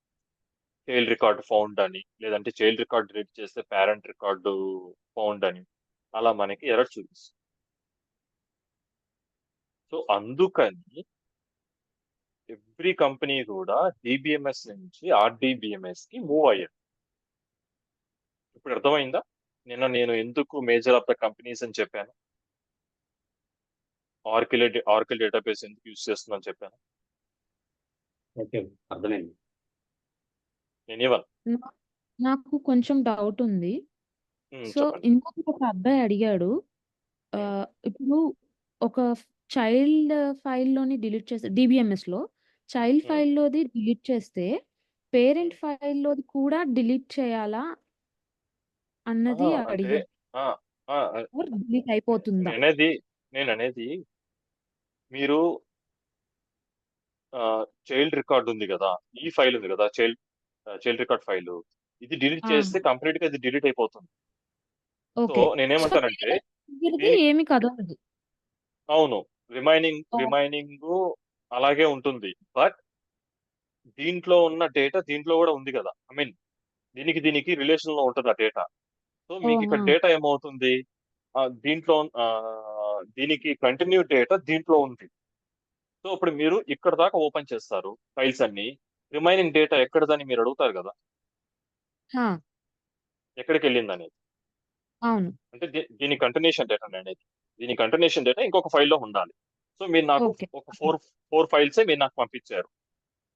చైల్డ్ రికార్డ్ ఫౌండ్ అని, లేదంటే చైల్డ్ రికార్డ్ డిలీట్ చేస్తే పేరెంట్ రికార్డు ఫౌండ్ అని, అలా మనకి ఎర్రర్ చూపిస్తుంది. సో అందుకని ఎవ్రీ కంపెనీ కూడా డిబిఎంఎస్ నుంచి ఆర్డిబిఎంఎస్ కి మూవ్ అయ్యారు. ఇప్పుడు అర్థమైందా నిన్న నేను ఎందుకు మేజర్ ఆఫ్ ద కంపెనీస్ అని చెప్పాను? ఆర్కిల్ డేటాబేస్ ఎందుకు యూజ్ చేస్తుందని చెప్పాను? ఓకే, అర్థమైంది. ఎనీవన్ నా- నాకు కొంచెం డౌట్ ఉంది. సో చెప్పండి. ఇంకొక ఒక అబ్బాయి అడిగాడు, ఆ, ఇప్పుడు ఒక చైల్డ్ ఫైల్లోని డిలీట్ చేస్తే డిబిఎంఎస్ లో చైల్డ్ Hmm. ఫైల్లోది డిలీట్ చేస్తే పేరెంట్ ఫైల్లోది కూడా డిలీట్ చేయాలా అన్నది అంటే అడిగాడు. ఆ, ఆ, డిలీట్ అయిపోతుందా? నేను అనేది మీరు చైల్డ్ రికార్డ్ ఉంది కదా, ఈ ఫైల్ ఉంది కదా, చైల్డ్ రికార్డ్ ఫైల్, ఇది డిలీట్ ఆ, చేస్తే కంప్లీట్ గా ఇది డిలీట్ అయిపోతుంది. So okay. సో నేనేమంటానంటే దగ్గరది ఏమి కదలదు. అవును, రిమైనింగ్ అలాగే ఉంటుంది. బట్ దీంట్లో ఉన్న డేటా దీంట్లో కూడా ఉంది కదా, ఐ మీన్ దీనికి రిలేషన్ లో ఉంటుంది ఆ డేటా. సో మీకు ఇక్కడ డేటా ఏమవుతుంది, దీంట్లో దీనికి కంటిన్యూ డేటా దీంట్లో ఉంది. సో ఇప్పుడు మీరు ఇక్కడ దాకా ఓపెన్ చేస్తారు ఫైల్స్ అన్ని, రిమైనింగ్ డేటా ఎక్కడదని మీరు అడుగుతారు కదా, ఎక్కడికి వెళ్ళింది అనేది. అవును. అంటే దీని కంటిన్యూషన్ డేటా అనేది, దీని కంటిన్యూషన్ డేటా ఇంకొక ఫైల్లో ఉండాలి. సో మీరు నాకు ఓకే. ఒక ఫోర్ ఫైల్సే మీరు నాకు పంపించారు,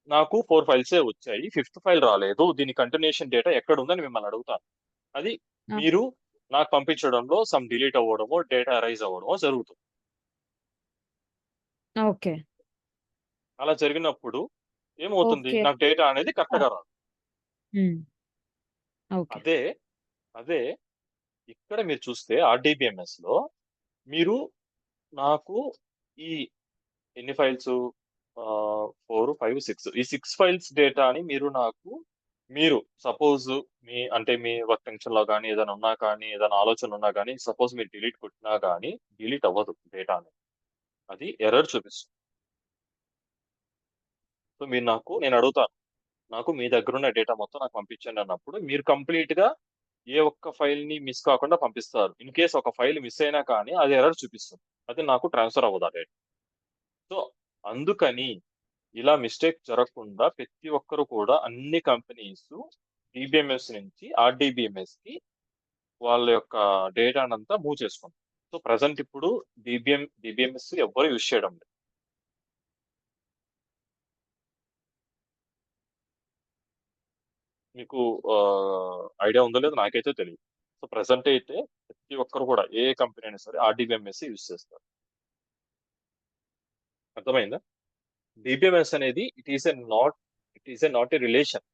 నాకు 4 ఫైల్సే వచ్చాయి, 5th ఫైల్ రాలేదు, దీని కంటిన్యూషన్ డేటా ఎక్కడ ఉందని మిమ్మల్ని అడుగుతాను. అది మీరు నాకు పంపించడంలో సమ్ డిలీట్ అవ్వడమో డేటా అరైజ్ అవ్వడమో జరుగుతుంది. ఓకే. అలా జరిగినప్పుడు ఏమవుతుంది, ఓకే. నాకు డేటా అనేది కరెక్ట్ గా రాదు. ఓకే. అదే ఇక్కడ మీరు చూస్తే ఆర్డిబిఎంఎస్ లో మీరు నాకు ఈ ఎన్ని ఫైల్స్, 4, 5, 6, ఈ 6 ఫైల్స్ డేటా అని మీరు సపోజ్ మీ వర్క్ టెన్షన్ లో కానీ ఏదైనా ఉన్నా కానీ ఏదైనా ఆలోచన ఉన్నా కానీ సపోజ్ మీరు డిలీట్ కొట్టినా కానీ డిలీట్ అవ్వదు డేటా అనేది, అది ఎర్రర్ చూపిస్తుంది. సో నేను అడుగుతాను, నాకు మీ దగ్గర ఉన్న డేటా మొత్తం నాకు పంపించండి అన్నప్పుడు మీరు కంప్లీట్ గా ఏ ఒక్క ఫైల్ ని మిస్ కాకుండా పంపిస్తారు. ఇన్ కేస్ ఒక ఫైల్ మిస్ అయినా కానీ అది ఎర్రర్ చూపిస్తుంది, అది నాకు ట్రాన్స్ఫర్ అవ్వదు ఆ డేటా. సో అందుకని ఇలా మిస్టేక్ జరగకుండా ప్రతి ఒక్కరు కూడా అన్ని కంపెనీస్ డిబిఎంఎస్ నుంచి ఆర్డిబిఎంఎస్ కి వాళ్ళ యొక్క డేటానంతా మూవ్ చేసుకుంటారు. సో ప్రజెంట్ ఇప్పుడు డిబిఎంఎస్ ఎవ్వరు యూజ్ చేయడం లేదు. మీకు ఐడియా ఉందో లేదో నాకైతే తెలియదు. సో ప్రజెంట్ అయితే ప్రతి ఒక్కరు కూడా ఏ కంపెనీ అయినా సరే ఆర్డిబిఎంఎస్ యూజ్ చేస్తారు. అర్థమైందా? డిబిఎంఎస్ అనేది it is a not a relation,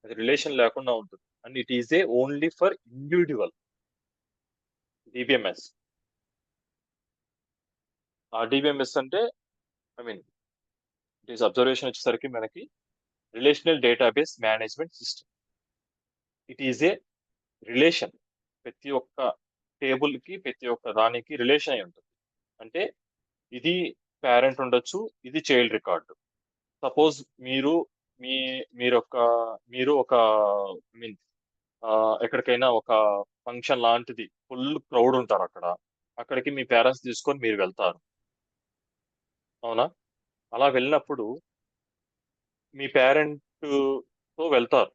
అది రిలేషన్ లేకుండా ఉంటుంది. And it is a only for individual DBMS. RDBMS అంటే I mean it is observation వచ్చేసరికి మనకి relational database management system. It is a relation, ప్రతి ఒక్క టేబుల్ కి ప్రతి ఒక్క దానికి రిలేషన్ అయి ఉంటుంది. అంటే ఇది పేరెంట్ ఉండొచ్చు, ఇది చైల్డ్ రికార్డు. సపోజ్ మీరు ఒక ఐ మీన్ ఎక్కడికైనా ఒక ఫంక్షన్ లాంటిది, ఫుల్ క్రౌడ్ ఉంటారు అక్కడికి మీ పేరెంట్స్ తీసుకొని మీరు వెళ్తారు, అవునా? అలా వెళ్ళినప్పుడు మీ పేరెంట్ తో వెళ్తారు,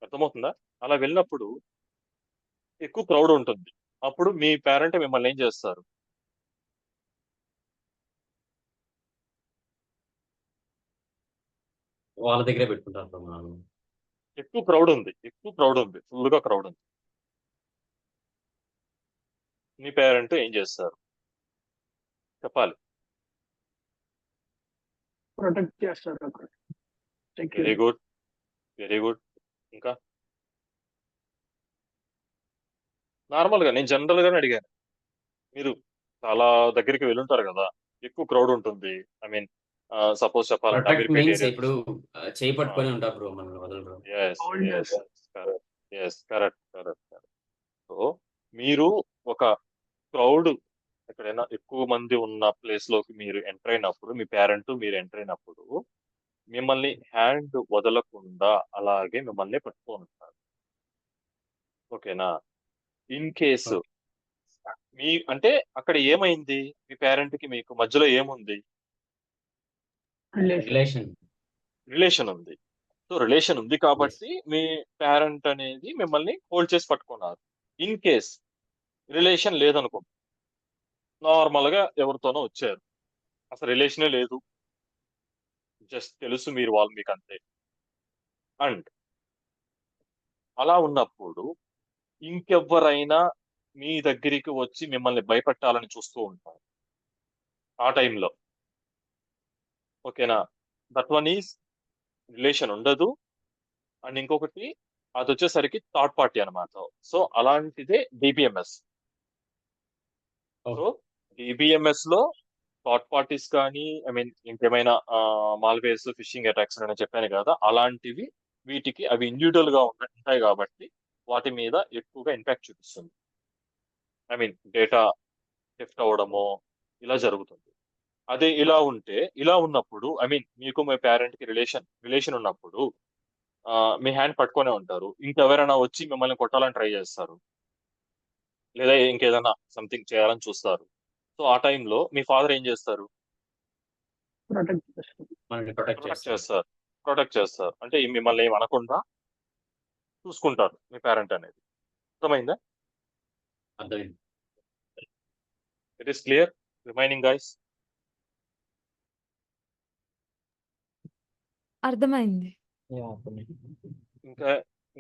అర్థమవుతుందా? అలా వెళ్ళినప్పుడు ఎక్కువ క్రౌడ్ ఉంటుంది, అప్పుడు మీ పేరెంట్ మిమ్మల్ని ఏం చేస్తారు? వాళ్ళ దగ్గరే పెట్టుకుంటారు బ్రో మనం. ఎక్కువ క్రౌడ్ ఉంది, ఫుల్ గా క్రౌడ్ ఉంది, మీ పేరెంట్ ఏం చేస్తారు చెప్పాలి? ప్రొటెక్ట్ చేస్తారు అక్కడ వెరీ గుడ్, వెరీ గుడ్. ఇంకా నార్మల్గా నేను జనరల్ గానే అడిగాను. మీరు చాలా దగ్గరికి వెళ్ళుంటారు కదా, ఎక్కువ క్రౌడ్ ఉంటుంది. ఐ మీన్ సపోజ్ చెప్పాలంటే ప్రొటెక్ట్ అమీర్పేట మీన్స్ ఏరియా ఇప్పుడు చేయి పట్టుకొని ఉంటారు బ్రో, మనల్ని వదలరు. ఎస్ Hold ఎస్ చేస్తారు. Correct, yes correct correct correct. So మీరు ఒక క్రౌడ్ ఎక్కడైనా ఎక్కువ మంది ఉన్న ప్లేస్ లోకి మీరు ఎంటర్ అయినప్పుడు, మీ పేరెంట్ మీరు ఎంటర్ అయినప్పుడు మిమ్మల్ని హ్యాండ్ వదలకుండా అలాగే మిమ్మల్ని పట్టుకొని ఉంటారు. ఓకేనా? ఇన్ కేసు మీ అంటే అక్కడ ఏమైంది, మీ పేరెంట్ కి మీకు మధ్యలో ఏముంది? రిలేషన్. రిలేషన్. రిలేషన్ ఉంది. సో రిలేషన్ ఉంది కాబట్టి మీ పేరెంట్ అనేది మిమ్మల్ని హోల్డ్ చేసి పట్టుకున్నారు. ఇన్ కేస్ రిలేషన్ లేదనుకో, నార్మల్ గా ఎవరితోనో వచ్చారు, అసలు రిలేషనే లేదు, జస్ట్ తెలుసు మీరు వాళ్ళు మీకు అంతే. అండ్ అలా ఉన్నప్పుడు ఇంకెవ్వరైనా మీ దగ్గరికి వచ్చి మిమ్మల్ని భయపెట్టాలని చూస్తూ ఉంటారు ఆ టైంలో. ఓకేనా? దట్ వన్ ఈజ్ రిలేషన్ ఉండదు. అండ్ ఇంకొకటి అది వచ్చేసరికి థర్డ్ పార్టీ అన్నమాట. సో అలాంటిదే డిబిఎంఎస్. సో డిబిఎంఎస్ లో థర్డ్ పార్టీస్ కానీ, ఐ మీన్ ఇంకేమైనా మాల్వేర్స్, ఫిషింగ్ అటాక్స్ అని చెప్పాను కదా, అలాంటివి వీటికి అవి ఇండివిజువల్ గా ఉంటాయి కాబట్టి వాటి మీద ఎక్కువగా ఇంపాక్ట్ చూపిస్తుంది. ఐ మీన్ డేటా థెఫ్ట్ అవ్వడమో ఇలా జరుగుతుంది. అదే ఇలా ఉన్నప్పుడు, ఐ మీన్ మీకు మీ పేరెంట్ కి రిలేషన్ ఉన్నప్పుడు మీ హ్యాండ్ పట్టుకొనే ఉంటారు. ఇంకెవరైనా వచ్చి మిమ్మల్ని కొట్టాలని ట్రై చేస్తారు, లేదా ఇంకేదైనా సంథింగ్ చేయాలని చూస్తారు. సో ఆ టైంలో మీ ఫాదర్ ఏం చేస్తారు? ప్రొటెక్ట్ చేస్తారు. మనల్ని ప్రొటెక్ట్ ప్రొటెక్ట్ చేస్తారు. చేస్తారు. అంటే మిమ్మల్ని ఏం అనకుండా చూసుకుంటారు మీ పేరెంట్ అనేది. అర్థమైందా? అర్థమైంది. It is clear remaining guys? అర్థమైంది. యా, అర్థమైంది.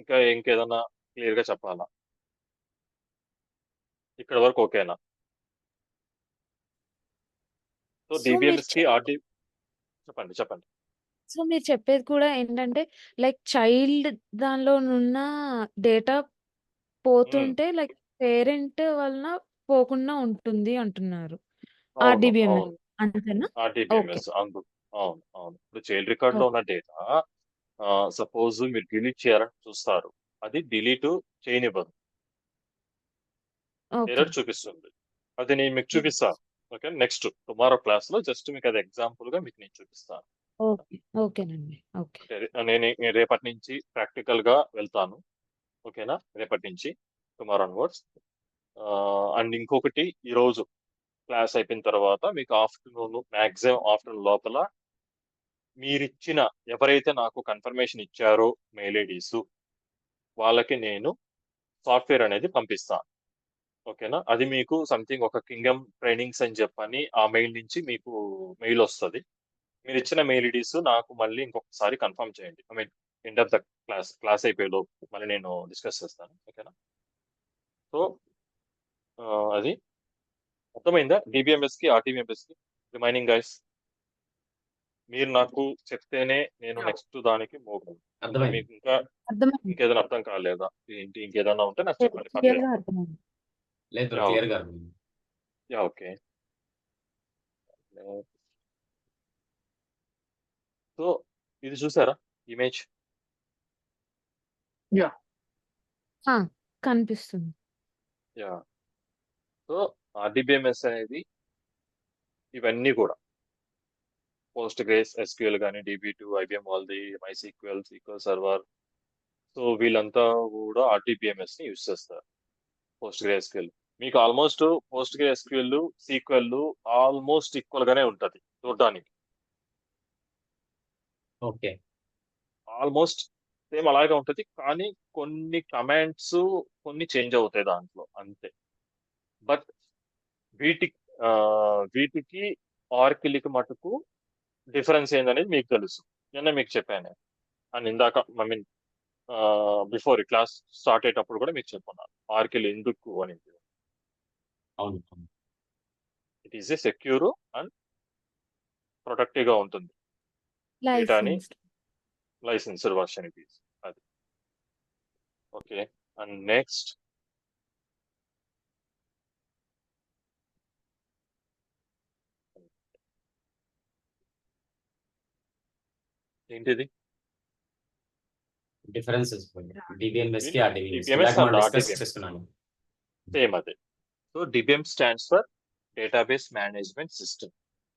ఇంకా ఇంకేదన్నా క్లియర్ గా చెప్పాలా? ఇక్కడ వరకు ఓకేనా? సో సో మీరు డిబిఎంఎస్ కి ఆర్డి చెప్పండి. సో మీరు చెప్పేది కూడా ఏంటంటే లైక్ చైల్డ్ దానిలోనున్న డేటా పోతుంటే లైక్ పేరెంట్ వలన పోకుండా ఉంటుంది అంటున్నారు. అవును ఆర్‌డీబీఎంఎస్ అవును అంతేనా? ఓకే. ఆర్డిబిఎంఎస్ అవును అవును. ఇప్పుడు చైల్డ్ రికార్డ్ లో ఓకే. ఉన్న డేటా సపోజ్ మీరు డిలీట్ చేయాలని చూస్తారు, అది డిలీట్ చేయనివ్వదు, ఓకే. ఎర్రర్ చూపిస్తుంది. అది నేను మీకు చూపిస్తాను. ఓకే, నెక్స్ట్ టుమారో క్లాస్ లో జస్ట్ మీకు అది ఎగ్జాంపుల్ గా మీకు నేను చూపిస్తాను. ఓకే. ఓకేనండి. ఓకే. నేను రేపటి నుంచి ప్రాక్టికల్ గా వెళ్తాను. ఓకేనా? రేపటి నుంచి టుమారో అన్వర్డ్స్. అండ్ ఇంకొకటి, ఈ రోజు క్లాస్ అయిపోయిన తర్వాత మీకు మాక్సిమం ఆఫ్టర్నూన్ లోపల మీరిచ్చిన ఎవరైతే నాకు కన్ఫర్మేషన్ ఇచ్చారో మెయిల్ ఐడీస్, వాళ్ళకి నేను సాఫ్ట్వేర్ అనేది పంపిస్తాను. ఓకేనా? అది మీకు సంథింగ్ ఒక కింగ్డమ్ ట్రైనింగ్స్ అని చెప్పని ఆ మెయిల్ నుంచి మీకు మెయిల్ వస్తుంది. మీరు ఇచ్చిన మెయిల్ ఐడీస్ నాకు మళ్ళీ ఇంకొకసారి కన్ఫర్మ్ చేయండి. I mean end of the class అయిపోయే లోపు మళ్ళీ నేను డిస్కస్ చేస్తాను. ఓకేనా? సో అది అర్థమైందా? డిబిఎంఎస్ కి ఆర్టీబీఎంఎస్ కి రిమైనింగ్ గైస్? మీరు నాకు చెప్తేనే నేను నెక్స్ట్ దానికి మోగను. అర్థమైంది. మీకు ఇంకా అర్థమైంది. ఇంకేదైనా అర్థం కాలేదా? ఇంకేదైనా ఉంటే నాకు చెప్పండి, పర్లేదు. క్లియర్‌గా అర్థమైంది. లేదు యా క్లియర్ గా అర్థమైంది. Yeah okay. సో ఇది చూసారా ఇమేజ్? ఆ! కనిపిస్తుంది. యా. సో ఆర్డిబిఎంఎస్ అనేది ఇవన్నీ కూడా పోస్ట్ గ్రేస్ ఎస్క్యూఎల్ కానీ, DB2, IBM వాళ్ళది, MySQL, SQL సర్వర్, సో వీళ్ళంతా కూడా ఆర్డిబిఎంఎస్ ని యూజ్ చేస్తారు. పోస్ట్ గ్రే ఎస్క్యూఎల్ మీకు almost post grey SQL, sequel almost equal గానే ఉంటది చూడడానికి. ఓకే. ఆల్మోస్ట్ సేమ్ అలాగే ఉంటది, కానీ కొన్ని కమాండ్స్ కొన్ని చేంజ్ అవుతాయి దాంట్లో అంతే. బట్ వీటికి వీటికి ఆర్కిల్కి మటుకు డిఫరెన్స్ ఏందనేది మీకు తెలుసు. నిన్న మీకు చెప్పాను. అండ్ ఇందాక I mean before class start అయ్యేటప్పుడు కూడా మీకు చెప్పున్నాను ఆర్కిల్ ఎందుకు అనేది. అవును. It is a secure and protective గా ఉంటుంది డేటాని. Licensed. Licensed version it is అది. ఓకే, అండ్ నెక్స్ట్ ఏంటిది? డిఫరెన్సెస్ డిబిఎంఎస్ కి ఆర్డిబిఎంఎస్ DBMS ఇందాక మనం and డిస్కస్ RDBMS చేస్తున్నాను. సేమ్ అదే. So DBM stands for database management system,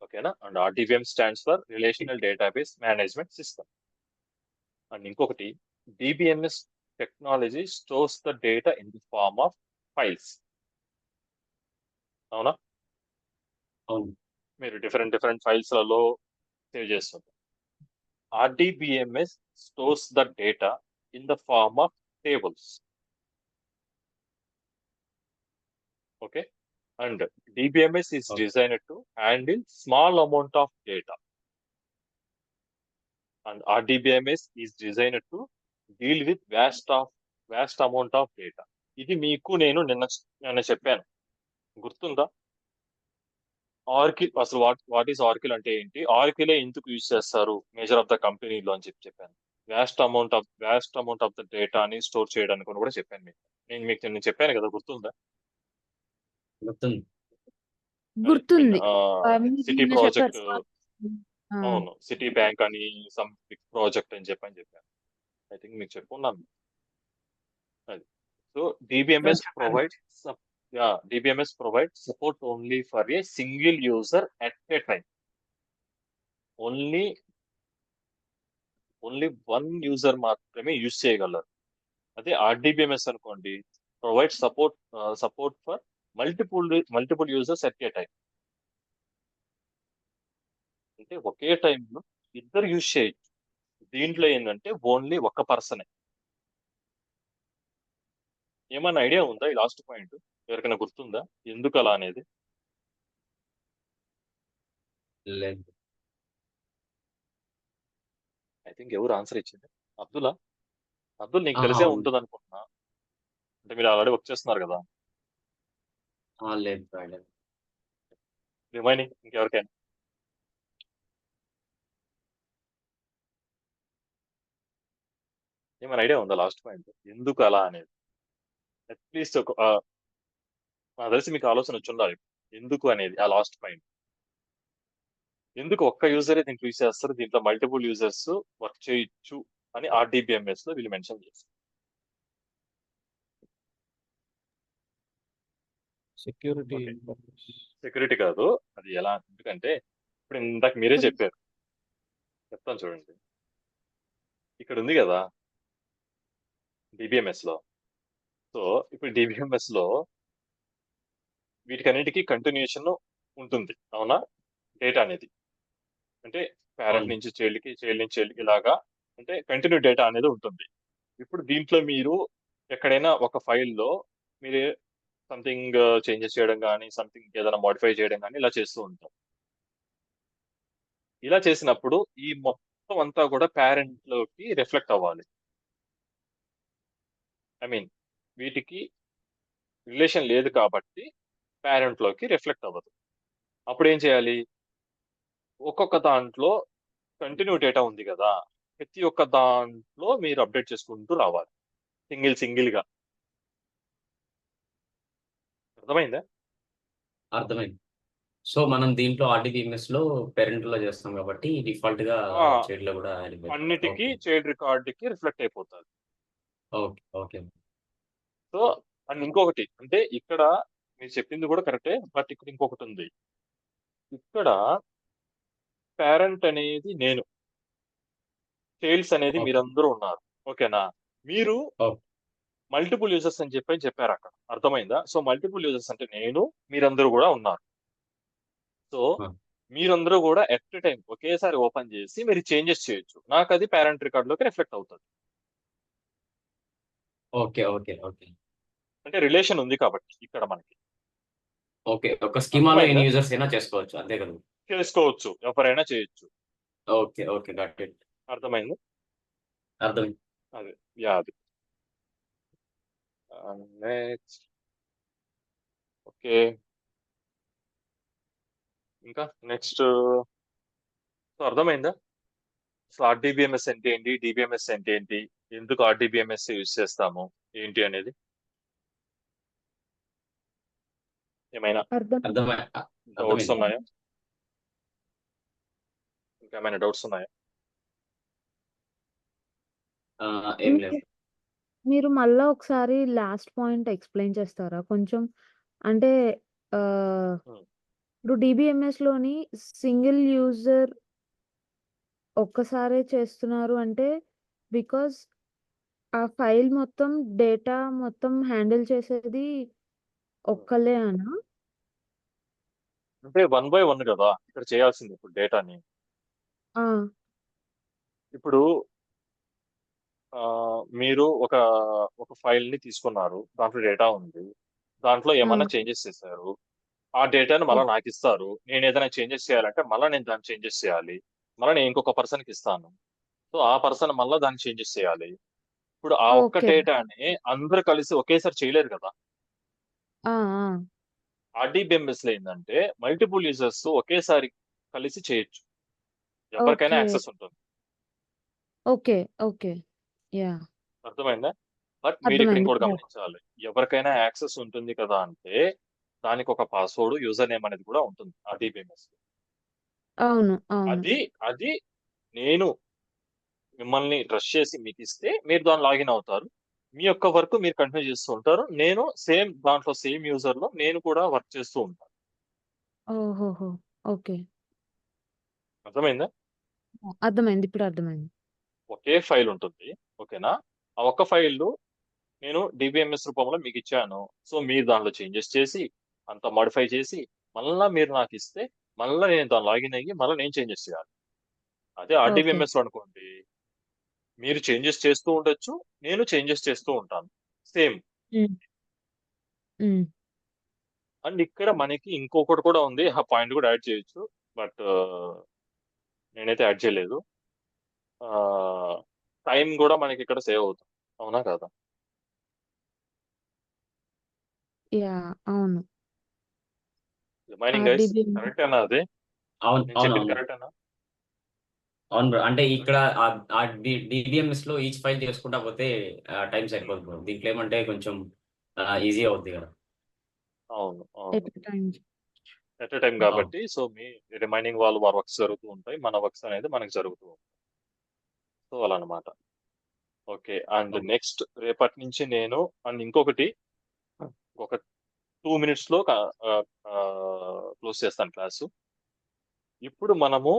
ఓకేనా, and RDBM stands for relational database management system. And ఇంకొకటి, DBMS technology stores the data in the form of files. అవునా? అవును. మీరు different ఫైల్స్లలో save చేస్తుంది. RDBMS stores the data in the form of tables. Okay, and DBMS is Okay. designed to handle small amount of data, and RDBMS is designed to deal with vast amount of data. ఇది మీకు నేను నిన్న చెప్పాను, గుర్తుందా? ఆర్కిల్ అసలు what is ఆర్కిల్ అంటే ఏంటి, ఆర్కిలే ఎందుకు యూజ్ చేస్తారు మేజర్ ఆఫ్ ద కంపెనీలో అని చెప్పాను. వ్యాస్ట్ అమౌంట్ ఆఫ్ ద డేటాని స్టోర్ చేయడానికి అని కూడా చెప్పాను మీకు. నేను చెప్పాను కదా, గుర్తుందా? గుర్తుంది. గుర్తుంది. సిటీ నిన్న ప్రాజెక్ట్, చెప్పారు. ఆ! అవును, సిటీ బ్యాంక్ అని సమ్ బిగ్ ప్రాజెక్ట్ అని చెప్పాను. ఐ థింక్ మీకు చెప్పున్నాను అది. So DBMS provides support only for a single user at a time. Only one user మాత్రమే యూజ్ చేయగలరు. అదే RDBMS అనుకోండి, provide support for multiple users at a time. అంటే ఒకే టైంలో ఇద్దరు యూజ్ చేయొచ్చు. దీంట్లో ఏంటంటే ఓన్లీ ఒక పర్సనే. ఏమన్నా ఐడియా ఉందా ఈ లాస్ట్ పాయింట్? ఎవరికైనా గుర్తుందా ఎందుకు అలా అనేది? లేదు. ఐ థింక్ ఎవరు ఆన్సర్ ఇచ్చింది? అబ్దుల్, నీకు ఆ, తెలిసే అవును. ఉంటుంది అనుకుంటున్నా, అంటే మీరు ఆల్రెడీ వర్క్ చేస్తున్నారు కదా. లేదు రాయలేదు. రిమైనింగ్ ఇంకెవరికైనా ఏమైనా ఐడియా ఉందా లాస్ట్ పాయింట్ ఎందుకు అలా అనేది? అట్లీస్ట్ నాకు తెలిసి మీకు ఆలోచన వచ్చి ఉండాలి ఎందుకు అనేది. ఆ లాస్ట్ పాయింట్ ఎందుకు ఒక్క యూజరే దీంట్లో యూజ్ చేస్తారు, దీంట్లో మల్టిపుల్ యూజర్స్ వర్క్ చేయొచ్చు అని RDBMS లో వీళ్ళు మెన్షన్ చేస్తారు. Security Okay. సెక్యూరిటీ కాదు, అది ఎలా, ఎందుకంటే ఇప్పుడు ఇందాక మీరే చెప్పారు, చెప్తాను చూడండి. ఇక్కడ ఉంది కదా DBMS లో. సో ఇప్పుడు DBMS లో వీటికన్నిటికీ కంటిన్యూషన్ ఉంటుంది, అవునా? డేటా అనేది అంటే పేరెంట్ అవును. నుంచి చైల్డ్కి, చైల్డ్ నుంచి చైల్డ్కి ఇలాగా, అంటే కంటిన్యూ డేటా అనేది ఉంటుంది. ఇప్పుడు దీంట్లో మీరు ఎక్కడైనా ఒక ఫైల్లో మీరు సంథింగ్ చేంజెస్ చేయడం కానీ, సంథింగ్ ఏదైనా మోడిఫై చేయడం కానీ ఇలా చేస్తూ ఉంటారు. ఇలా చేసినప్పుడు ఈ మొత్తం అంతా కూడా పేరెంట్ లోకి రిఫ్లెక్ట్ అవ్వాలి. ఐ మీన్ వీటికి రిలేషన్ లేదు కాబట్టి పేరెంట్ లోకి రిఫ్లెక్ట్ అవ్వదు. అప్పుడు ఏం చేయాలి? ఒక్కొక్క దాంట్లో కంటిన్యూ డేటా ఉంది కదా, ప్రతి ఒక్క దాంట్లో మీరు అప్డేట్ చేసుకుంటూ రావాలి సింగిల్ గా. అర్థమైందా? అర్థమైంది. సో మనం దీంట్లో RDBMS లో పేరెంట్ లో చేస్తాం కాబట్టి డిఫాల్ట్ గా ఆ, చైల్డ్ లో కూడా వెళ్ళిపోతుంది. అన్నిటికీ ఓకే. చైల్డ్ రికార్డ్ కి రిఫ్లెక్ట్ అయిపోతుంది. ఓకే. ఓకే. సో అండ్ ఇంకొకటి అంటే ఇక్కడ మీరు చెప్పింది కూడా కరెక్టే, బట్ ఇక్కడ ఇంకొకటి ఉంది. ఇక్కడ పేరెంట్ అనేది నేను, సేల్స్ అనేది ఓకే. మీరందరూ ఉన్నారు, ఓకేనా? మీరు ఓకే. మల్టిపుల్ యూజర్స్ అని చెప్పారు అక్కడ, అర్థమైందా? సో మల్టిపుల్ యూజర్స్ అంటే నేను, మీరందరూ కూడా ఉన్నారు. సో ఆ. మీరందరూ కూడా ఎట్ టైం ఒకేసారి ఓపెన్ చేసి మీరు చేంజెస్ చేయొచ్చు. నాకు అది పేరెంట్ రికార్డ్ లోకి రిఫ్లెక్ట్ అవుతుంది. ఓకే. ఓకే. ఓకే. అంటే రిలేషన్ ఉంది కాబట్టి ఇక్కడ మనకి. ఓకే. ఒక స్కీమాలో అర్థమైందా? ఎన్ని యూజర్స్ అయినా చేసుకోవచ్చు అంతే కదా? చేసుకోవచ్చు, ఎవరైనా చేయొచ్చు. ఓకే. ఓకే. Got it. అర్థమైంది? అర్థమైంది. అది యా అది. నెక్స్ట్ ఓకే, ఇంకా నెక్స్ట్ అర్థమైందా? సో ఆర్డీబీఎంఎస్ అంటే ఏంటి, డిబిఎంఎస్ అంటే ఏంటి, ఎందుకు ఆర్డీబీఎంఎస్ యూజ్ చేస్తాము ఏంటి అనేది ఏమైనా అర్థం అర్థమై డౌట్స్ అర్థమైంది. ఉన్నాయా? ఇంకా ఏమైనా డౌట్స్ ఉన్నాయా? ఏం లేదు. మీరు మళ్ళా ఒకసారి లాస్ట్ పాయింట్ ఎక్స్ప్లెయిన్ చేస్తారా కొంచెం? అంటే Hmm. ఇప్పుడు డిబిఎంఎస్లోని సింగిల్ యూజర్ ఒక్కసారే చేస్తున్నారు అంటే బికాస్ ఆ ఫైల్ మొత్తం డేటా మొత్తం హ్యాండిల్ చేసేది ఒక్కలే అనా? అంటే 1 by 1 కదా ఇక్కడ చేయాల్సింది ఇప్పుడు డేటాని. ఆ, ఇప్పుడు మీరు ఒక ఫైల్ ని తీసుకున్నారు, దాంట్లో డేటా ఉంది, దాంట్లో ఏమన్నా చేంజెస్ చేశారు, ఆ డేటాను మళ్ళీ నాకు ఇస్తారు. నేను ఏదైనా చేంజెస్ చేయాలంటే మళ్ళీ నేను దాన్ని చేంజెస్ చేయాలి, మళ్ళీ నేను ఇంకొక పర్సన్కి ఇస్తాను. సో ఆ పర్సన్ మళ్ళీ దాన్ని చేంజెస్ చేయాలి. ఇప్పుడు ఆ ఒక్క ఓకే. డేటాని అందరూ కలిసి ఒకేసారి చేయలేరు కదా. ఆ, ఆ, ఆర్డీబీఎంఎస్ లో ఏంటంటే మల్టిపుల్ యూజర్స్ ఒకేసారి కలిసి చేయొచ్చు, ఎవరికైనా ఓకే. యాక్సెస్ ఉంటుంది. ఓకే. ఓకే. యా, అర్థమైందా? బట్ మీరు ఇక్కడ అర్థమైంది. ఇంకోటి గమనించాలి, ఎవరికైనా యాక్సెస్ ఉంటుంది కదా అంటే దానికి ఒక పాస్వర్డ్, యూజర్ నేమ్ అనేది కూడా ఉంటుంది ఆర్డీబీఎంఎస్. అవును, అవును. అది నేను మిమ్మల్ని ట్రస్ట్ చేసి మీకు ఇస్తే మీరు దాన్ని లాగిన్ అవుతారు, మీ యొక్క వర్క్ మీరు కంటిన్యూ చేస్తూ ఉంటారు, నేను సేమ్ దాంట్లో సేమ్ యూజర్ లో నేను కూడా వర్క్ చేస్తూ ఉంటాను. ఓహోహో! ఓకే. అర్థమైందా? అర్థమైంది. ఇప్పుడు అర్థమైంది. ఒకే ఫైల్ ఉంటుంది, ఓకేనా? ఆ ఒక్క ఫైల్ నేను డిబిఎంఎస్ రూపంలో మీకు ఇచ్చాను. సో మీరు దాంట్లో చేంజెస్ చేసి అంత మాడిఫై చేసి మళ్ళా మీరు నాకు ఇస్తే మళ్ళీ నేను దాన్ని లాగిన్ అయ్యి మళ్ళీ నేను చేంజెస్ చేయాలి. అదే ఓకే. ఆర్డీబీఎంఎస్ అనుకోండి, మీరు చేంజెస్ చేస్తూ ఉండొచ్చు, నేను చేంజెస్ చేస్తూ ఉంటాను సేమ్. హ్మ్. హ్మ్. అండ్ ఇక్కడ మనకి ఇంకొకటి కూడా ఉంది, ఆ పాయింట్ కూడా యాడ్ చేయొచ్చు, బట్ నేనైతే యాడ్ చేయలేదు. టైం కూడా మనకి ఇక్కడ సేవ్ అవుతుంది, అవునా కదా? యాహ్! అవును. రిమైనింగ్ గైస్ ఆర్డీబీఎం కరెక్టేనా? అదే అవును. నేను చెప్పింది అవునవును. కరెక్టేనా? అవును బ్రో. అంటే ఇక్కడ డిబిఎంఎస్ లో ఈచ్ ఫైల్ చేసుకుంటా పోతే టైం సరిపోదు బ్రో. దీంట్లో ఏమంటే కొంచెం ఈజీ అవుద్ది కదా. అవును at a time. At time కాబట్టి సో మీ రిమైనింగ్ వారి వర్క్స్ జరుగుతూ ఉంటాయి, మన వర్క్స్ అనేది మనకి జరుగుతూ ఉంటాయి. సో అలా అనమాట. ఓకే. And Okay. నెక్స్ట్ రేపటి నుంచి నేను అండ్ ఇంకొకటి ఒక 2 minutes లో క్లోజ్ చేస్తాను క్లాసు. ఇప్పుడు మనము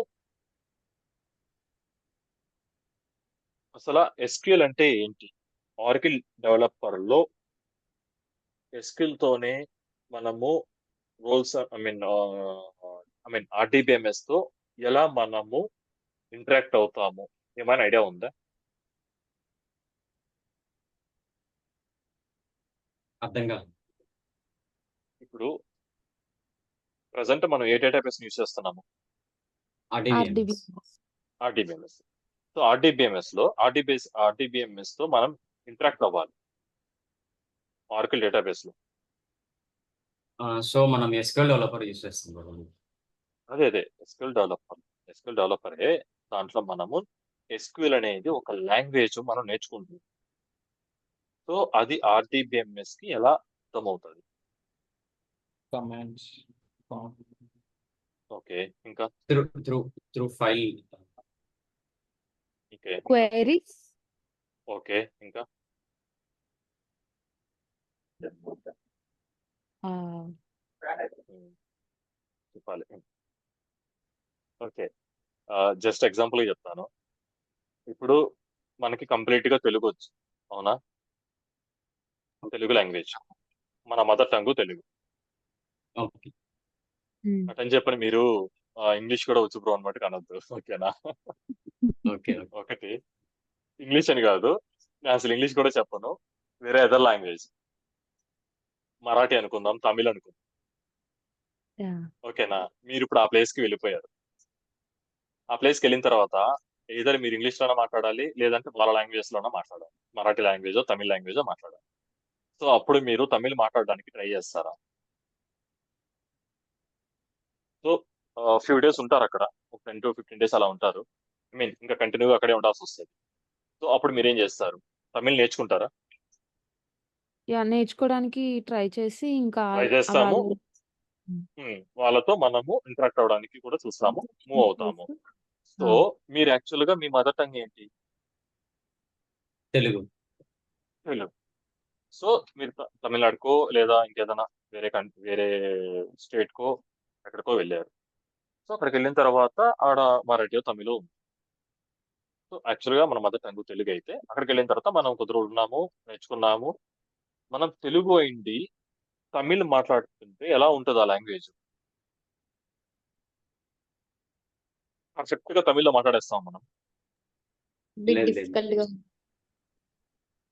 అసలు ఎస్క్యూఎల్ అంటే ఏంటి, ఆర్కిల్ డెవలపర్ లో ఎస్క్యూఎల్ తోనే మనము రోల్స్ ఐ మీన్ ఆర్డీబీఎంఎస్ తో ఎలా మనము ఇంటరాక్ట్ అవుతాము, ఏమైనా ఐడియా ఉందా? అర్థం కాదు. ఇప్పుడు ప్రజెంట్ మనం ఏ డేటాబేస్ యూజ్ చేస్తున్నాము? డిబిఎంఎస్. ఆర్డీబీఎంఎస్. సో ఆర్డీబీఎంఎస్ తో మనం ఇంటరాక్ట్ అవ్వాలి ఆర్కిల్ డేటాబేస్ లో. సో మనం ఎస్క్యూఎల్ డెవలపర్ యూస్ చేస్తాం బ్రో. అదే ఎస్క్యూఎల్ డెవలపరే. దాంట్లో మనము ఎస్క్యూఎల్ అనేది ఒక లాంగ్వేజ్ మనం నేర్చుకుంటున్నాం. సో అది ఆర్డీబీఎంఎస్ కి ఎలా అర్థమవుతుంది? కమాండ్స్. ఓకే. ఇంకా త్రూ ఫైల్. ఇంకా క్వెరీస్. ఓకే. ఇంకా చెప్పాలి. ఓకే. జస్ట్ ఎగ్జాంపుల్ చెప్తాను. ఇప్పుడు మనకి కంప్లీట్ గా తెలుగు వచ్చు, అవునా? తెలుగు లాంగ్వేజ్ మన మదర్ టంగ్ తెలుగు. ఓకే. అటని చెప్పని మీరు ఇంగ్లీష్ కూడా వచ్చు బ్రో అనమాట అనొద్దు, ఓకేనా? ఓకే. ఒకటి ఇంగ్లీష్ అని కాదు, నేను అసలు ఇంగ్లీష్ కూడా చెప్పను, వేరే అదర్ లాంగ్వేజ్, మరాఠీ అనుకుందాం, తమిళ్ అనుకుందాం, ఓకేనా? మీరు ఇప్పుడు ఆ ప్లేస్ కి వెళ్ళిపోయారు. ఆ ప్లేస్ కి వెళ్ళిన తర్వాత ఏదైనా మీరు ఇంగ్లీష్ లోనే మాట్లాడాలి, లేదంటే వాళ్ళ లాంగ్వేజ్ లోనే మాట్లాడాలి, మరాఠీ లాంగ్వేజో తమిళ్ లాంగ్వేజో మాట్లాడాలి. సో అప్పుడు మీరు తమిళ్ మాట్లాడడానికి ట్రై చేస్తారా? సో ఫ్యూ డేస్ ఉంటారు అక్కడ, ఒక 10 to 15 days అలా ఉంటారు. ఐ మీన్ ఇంకా కంటిన్యూగా అక్కడే ఉండాల్సి వస్తుంది. సో అప్పుడు మీరేం చేస్తారు? తమిళ్ నేర్చుకుంటారా? యాహ్! నేర్చుకోవడానికి ట్రై చేసి ఇంకా ట్రై చేస్తాము. వాళ్ళు వాళ్ళతో మనము ఇంటరాక్ట్ అవ్వడానికి కూడా చూస్తాము, మూవ్ అవుతాము. సో ఆ! మీరు యాక్చువల్గా మీ మదర్ టంగ్ ఏంటి? తెలుగు. తెలుగు. సో మీరు తమిళనాడుకో లేదా ఇంకేదైనా వేరే స్టేట్కో ఎక్కడికో వెళ్ళారు. సో అక్కడికి వెళ్ళిన తర్వాత ఆడ మరాఠీ తమిళ ఉంది. సో యాక్చువల్గా మన మదర్ టంగ్ తెలుగు అయితే అక్కడికి వెళ్ళిన తర్వాత మనం కొద్ది రోజులు ఉన్నాము, నేర్చుకున్నాము. మనం తెలుగు అయింది తమిళ్ మాట్లాడుతుంటే ఎలా ఉంటుంది ఆ లాంగ్వేజ్? పర్ఫెక్ట్ గా తమిళ్లో మాట్లాడేస్తాం మనం. బిగ్ లేదు లేదు. డిఫికల్ట్ గా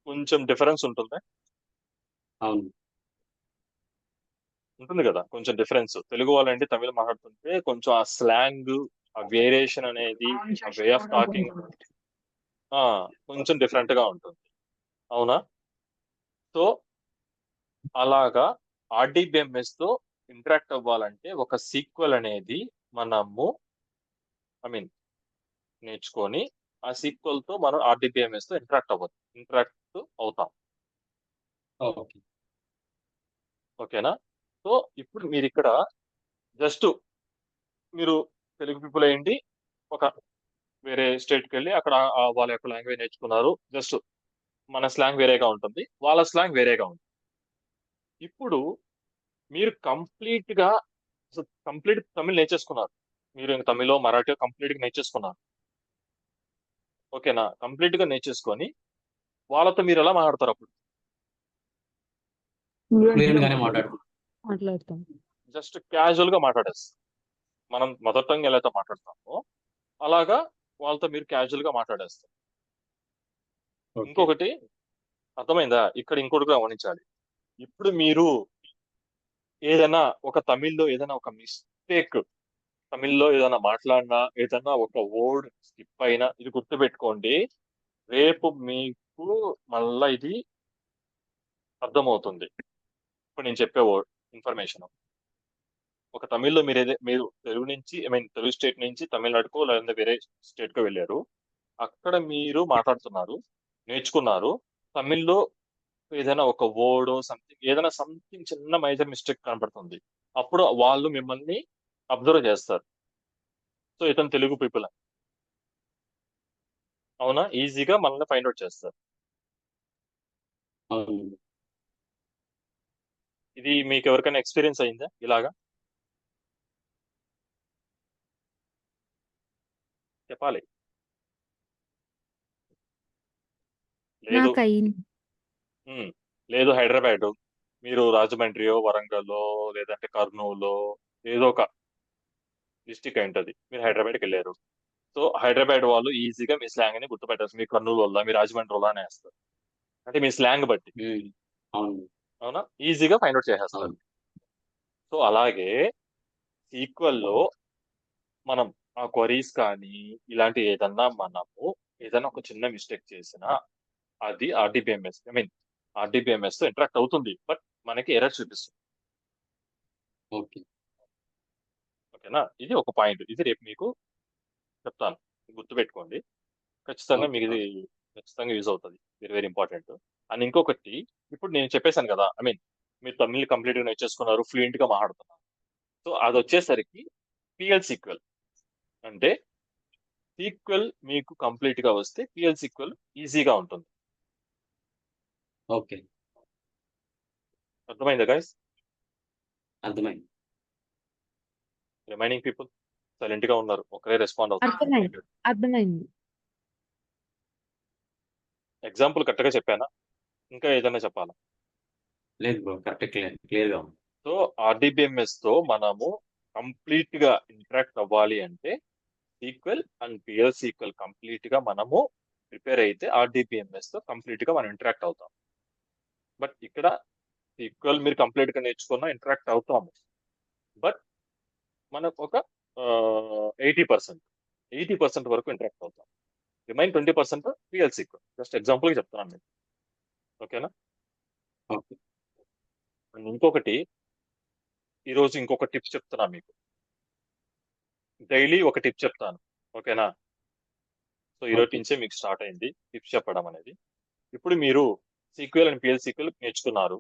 కొంచెం డిఫరెన్స్ ఉంటుంది అవును. ఉంటుంది కదా, కొంచెం డిఫరెన్స్. తెలుగు వాళ్ళంటే తమిళ మాట్లాడుతుంటే కొంచెం ఆ స్లాంగ్, ఆ వేరియేషన్ అనేది, ఆ వే Pronunciation ఆఫ్ కూడా టాకింగ్ కొంచెం కొంచెం డిఫరెంట్ గా ఉంటుంది. అవునా? సో అలాగా ఆర్డీబీఎంఎస్ తో ఇంటరాక్ట్ అవ్వాలంటే ఒక సీక్వెల్ అనేది మనము ఐ మీన్ నేర్చుకొని ఆ సీక్వెల్ తో మనం ఆర్డీబీఎంఎస్ తో ఇంటరాక్ట్ అవుతాం. ఓకే. ఓకేనా? సో ఇప్పుడు మీరు ఇక్కడ జస్ట్ మీరు తెలుగు పీపుల్ అయ్యండి ఒక వేరే స్టేట్కి వెళ్ళి అక్కడ వాళ్ళ యొక్క లాంగ్వేజ్ నేర్చుకున్నారు. జస్ట్ మన స్లాంగ్ వేరేగా ఉంటుంది, వాళ్ళ స్లాంగ్ వేరేగా ఉంటుంది. ఇప్పుడు మీరు కంప్లీట్ తమిళ్ నేర్చేసుకున్నారు. మీరు ఇంక తమిళో మరాఠీ కంప్లీట్ గా నేర్చేసుకున్నారు. ఓకేనా? కంప్లీట్ గా నేర్చేసుకొని వాళ్ళతో మీరు ఎలా మాట్లాడతారు? అప్పుడు fluent ఫ్లూయెంట్ గా గానే మాట్లాడతాం. మాట్లాడతాం. జస్ట్ క్యాజువల్ గా మాట్లాడేస్తారు. మనం మదర్ టంగ్ ఎలా అయితే మాట్లాడతామో అలాగా వాళ్ళతో మీరు క్యాజువల్ గా మాట్లాడేస్తారు. ఓకే. ఇంకొకటి అర్థమైందా? ఇక్కడ ఇంకోటి కూడా గమనించాలి. ఇప్పుడు మీరు ఏదైనా ఒక తమిళ్లో ఏదైనా ఒక మిస్టేక్, తమిళ్లో ఏదైనా మాట్లాడినా, ఏదైనా ఒక వర్డ్ స్కిప్ అయినా, ఇది గుర్తుపెట్టుకోండి, రేపు మీకు మళ్ళా ఇది అర్థమవుతుంది. ఇప్పుడు నేను చెప్పే వర్డ్ ఇన్ఫర్మేషన్ ఒక తమిళ్లో మీరు తెలుగు నుంచి ఐ మీన్ తెలుగు స్టేట్ నుంచి తమిళనాడుకో లేదా వేరే స్టేట్ కో వెళ్ళారు. అక్కడ మీరు మాట్లాడుతున్నారు, నేర్చుకున్నారు. తమిళ్లో ఏదైనా ఒక వర్డ్ సంథింగ్ చిన్న మేజర్ మిస్టేక్ కనబడుతుంది. అప్పుడు వాళ్ళు మిమ్మల్ని అబ్జర్వ్ చేస్తారు. సో ఇతను తెలుగు పీపుల్ అని. అవునా? ఈజీగా మనల్ని ఫైండ్ అవుట్ చేస్తారు. అవును. ఇది మీకు ఎవరికైనా ఎక్స్పీరియన్స్ అయిందా ఇలాగా? చెప్పాలి. లేదు. నాకయింది. లేదు హైదరాబాద్, మీరు రాజమండ్రియో, వరంగల్లో, లేదంటే కర్నూలో, ఏదో ఒక డిస్టిక్ అయి ఉంటుంది. మీరు హైదరాబాద్కి వెళ్ళారు. సో హైదరాబాద్ వాళ్ళు ఈజీగా మీ స్లాంగ్ ని గుర్తుపెట్టేస్తారు. మీ కర్నూలు వల్ల, మీ రాజమండ్రి వల్ల అని వేస్తారు. అంటే మీ స్లాంగ్ బట్టి. అవును. అవునా? ఈజీగా ఫైండ్ అవుట్ చేసేస్తారు. అవును. సో అలాగే సీక్వెల్లో మనం ఆ క్వరీస్ కానీ ఇలాంటి ఏదైనా ఒక చిన్న మిస్టేక్ చేసినా అది ఆర్డీబీఎంఎస్ తో ఇంటరాక్ట్ అవుతుంది, బట్ మనకి ఎర్రర్ చూపిస్తుంది. ఓకే. ఓకేనా? ఇది ఒక పాయింట్. ఇది రేపు మీకు చెప్తాను, గుర్తుపెట్టుకోండి. ఖచ్చితంగా ఓకే. మీకు ఇది ఖచ్చితంగా యూజ్ అవుతుంది. Very very important. అండ్ ఇంకొకటి, ఇప్పుడు నేను చెప్పేశాను కదా, మీరు తమిళ్ కంప్లీట్ గా నేర్చేసుకున్నారు, ఫ్లూయెంట్ గా మాట్లాడుతున్నారు. సో అది వచ్చేసరికి పిఎల్ సీక్వెల్. అంటే సీక్వెల్ మీకు కంప్లీట్ గా వస్తే పిఎల్ సీక్వెల్ ఈజీగా ఉంటుంది. ఓకే. అర్థమైందా గైస్? అర్థమైంది. రిమైనింగ్ పీపుల్ సైలెంట్ గా ఉన్నారు, ఒకరే రెస్పాండ్ అర్థమైంది. అవుతారు. అర్థమైంది. ఎగ్జాంపుల్ కరెక్ట్ గా చెప్పానా? ఇంకా ఏదైనా చెప్పాలా? లేదు బ్రో, కరెక్ట్ క్లియర్ గా ఉంది. సో ఆర్డీబీఎంఎస్ తో మనము కంప్లీట్ గా ఇంటరాక్ట్ అవ్వాలి అంటే SQL and PL SQL complete గా మనము ప్రిపేర్ అయితే ఆర్డీబీఎంఎస్ తో కంప్లీట్ గా మనం ఇంటరాక్ట్ అవుతాం. బట్ ఇక్కడ సీక్వెల్ మీరు కంప్లీట్ గా నేర్చుకున్నా ఇంటరాక్ట్ అవుతాము, బట్ మనకు ఒక 80% వరకు ఇంటరాక్ట్ అవుతాం. Remain 20% PL SQL. Just example చెప్తున్నాను మీకు. ఓకేనా? ఓకే. అండ్ ఇంకొకటి, ఈరోజు ఇంకొక టిప్స్ చెప్తున్నా మీకు. డైలీ ఒక టిప్ చెప్తాను. ఓకేనా? సో ఈరోజు ఓకే. నుంచే మీకు స్టార్ట్ అయింది టిప్స్ చెప్పడం అనేది. ఇప్పుడు మీరు సీక్వెల్ అండ్ పిఎల్ సీక్వెల్ నేర్చుకున్నారు.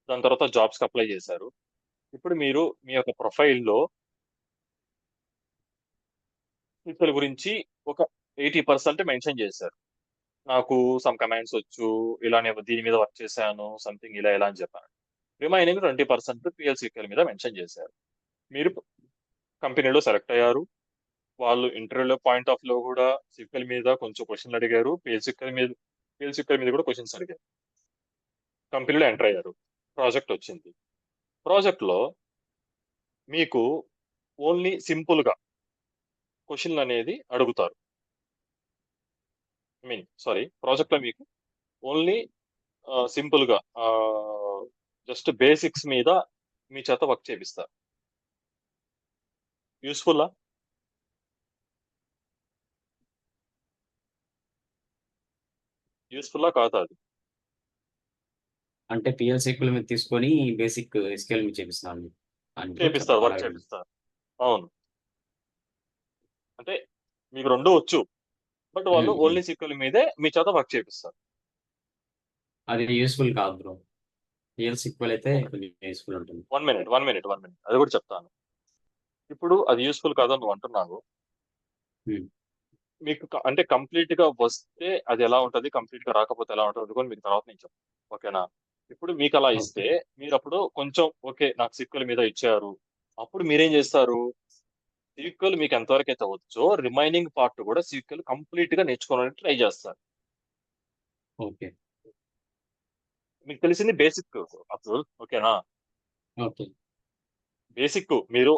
దాని తర్వాత జాబ్స్కి అప్లై చేశారు. ఇప్పుడు మీరు మీ యొక్క ప్రొఫైల్లో సీక్వెల్ గురించి ఒక 80% మెన్షన్ చేశారు. నాకు సమ్ కమాండ్స్ వచ్చు, ఇలా నేను దీని మీద వర్క్ చేశాను, సంథింగ్ ఇలా ఇలా అని చెప్పాను. రిమైనింగ్ 20% పిఎల్ సీక్వెల్ మీద మెన్షన్ చేశారు. మీరు కంపెనీలో సెలెక్ట్ అయ్యారు. వాళ్ళు ఇంటర్వ్యూలో పాయింట్ ఆఫ్ లో కూడా సీక్వెల్ మీద కొంచెం క్వశ్చన్లు అడిగారు. పిఎల్ సీక్వెల్ మీద కూడా క్వశ్చన్స్ అడిగారు. కంపెనీలో ఎంటర్ అయ్యారు. ప్రాజెక్ట్ వచ్చింది. ప్రాజెక్ట్ లో మీకు ఓన్లీ సింపుల్ గా క్వశ్చన్లు అనేది అడుగుతారు. ప్రాజెక్ట్ లో మీకు ఓన్లీ సింపుల్ గా జస్ట్ బేసిక్స్ మీద మీ చేత వర్క్ చేపిస్తారు. యూస్ఫుల్లా? యూస్ఫుల్లా కాదా అది? అంటే పిఎల్ సీక్వెల్ మీద తీసుకొని బేసిక్ ఎస్క్యూఎల్ మీద చేపిస్తున్నాను అని చేపిస్తారు, వర్క్ అలాగే. చేపిస్తారు. అవును. అంటే మీకు రెండు వచ్చు, బట్ వాళ్ళు ఓన్లీ సీక్వెల్ మీదే మీ చేత వర్క్ చేపిస్తారు. అది యూస్ఫుల్ కాదు బ్రో. పిఎల్ సీక్వెల్ అయితే కొంచెం యూస్ఫుల్ ఉంటుంది. వన్ మినిట్ అది కూడా చెప్తాను. ఇప్పుడు అది యూస్ఫుల్ కాదని నువ్వు అంటున్నావు. Hmm. మీకు అంటే కంప్లీట్ గా వస్తే అది ఎలా ఉంటది, కంప్లీట్ గా రాకపోతే ఎలా ఉంటది కూడా మీకు తర్వాత నేను చెప్తాను. ఓకేనా? ఇప్పుడు మీకు అలా ఇస్తే మీరు అప్పుడు కొంచెం ఓకే నాకు సీక్వెల్ మీద ఇచ్చారు, అప్పుడు మీరేం చేస్తారు? సీక్వెల్ మీకు ఎంతవరకు అయితే వచ్చో రిమైనింగ్ పార్ట్ కూడా సీక్వెల్ కంప్లీట్ గా నేర్చుకోవడానికి ట్రై చేస్తారు. ఓకే మీకు తెలిసింది బేసిక్ అప్పుడు. ఓకేనా? ఓకే బేసిక్ మీరు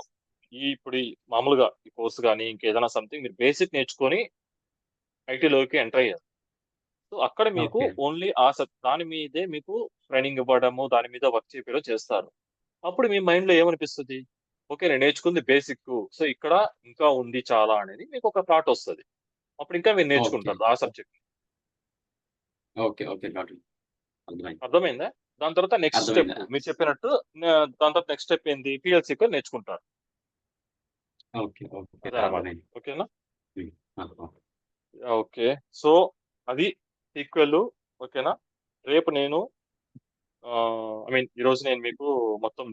ఇప్పుడు మామూలుగా ఈ కోర్స్ కానీ ఇంకేదైనా సంథింగ్ మీరు బేసిక్ నేర్చుకొని ఐటీలోకి ఎంటర్ అయ్యారు. సో అక్కడ మీకు Okay. ఓన్లీ దాని మీదే మీకు ట్రైనింగ్ ఇవ్వడము, దాని మీద వర్క్ చేయడం చేస్తారు. అప్పుడు మీ మైండ్ లో ఏమనిపిస్తుంది? ఓకే నేను నేర్చుకుంది బేసిక్, సో ఇక్కడ ఇంకా ఉంది చాలా అనేది మీకు ఒక థాట్ వస్తుంది. అప్పుడు ఇంకా మీరు నేర్చుకుంటారు ఆ subject. Okay okay got it. అర్థమైంది. అర్థమైందా? దాని తర్వాత నెక్స్ట్ స్టెప్ అర్థమైంది. మీరు చెప్పినట్టు దాని తర్వాత నెక్స్ట్ స్టెప్ ఏంది? పిఎల్సీ నేర్చుకుంటారు. ఓకే ఓకే అదనమాట. అర్థమైంది. ఓకేనా? ఓకే. ఓకే. సో అది సీక్వెల్. ఓకేనా? రేపు నేను ఈరోజు నేను మీకు మొత్తం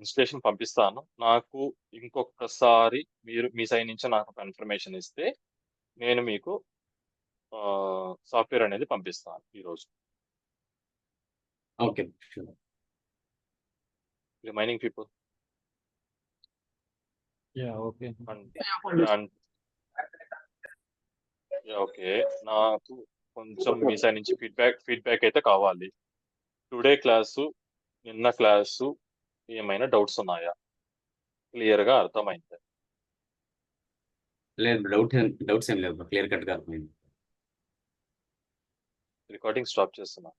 ఇన్స్టలేషన్ పంపిస్తాను. నాకు ఇంకొకసారి మీరు మీ సైడ్ నుంచి నాకు ఒక ఇన్ఫర్మేషన్ ఇస్తే నేను మీకు సాఫ్ట్వేర్ అనేది పంపిస్తాను ఈరోజు. Okay sure. Remaining people okay. Okay. నాకు కొంచెం మీ సైడ్ నుంచి ఫీడ్బ్యాక్ అయితే కావాలి. టుడే క్లాసు, నిన్న క్లాసు ఏమైనా డౌట్స్ ఉన్నాయా? క్లియర్ గా అర్థమైంది? లేదు డౌట్స్ ఏం లేదు క్లియర్ కట్ గా అర్థమైంది. రికార్డింగ్ స్టాప్ చేస్తున్నా.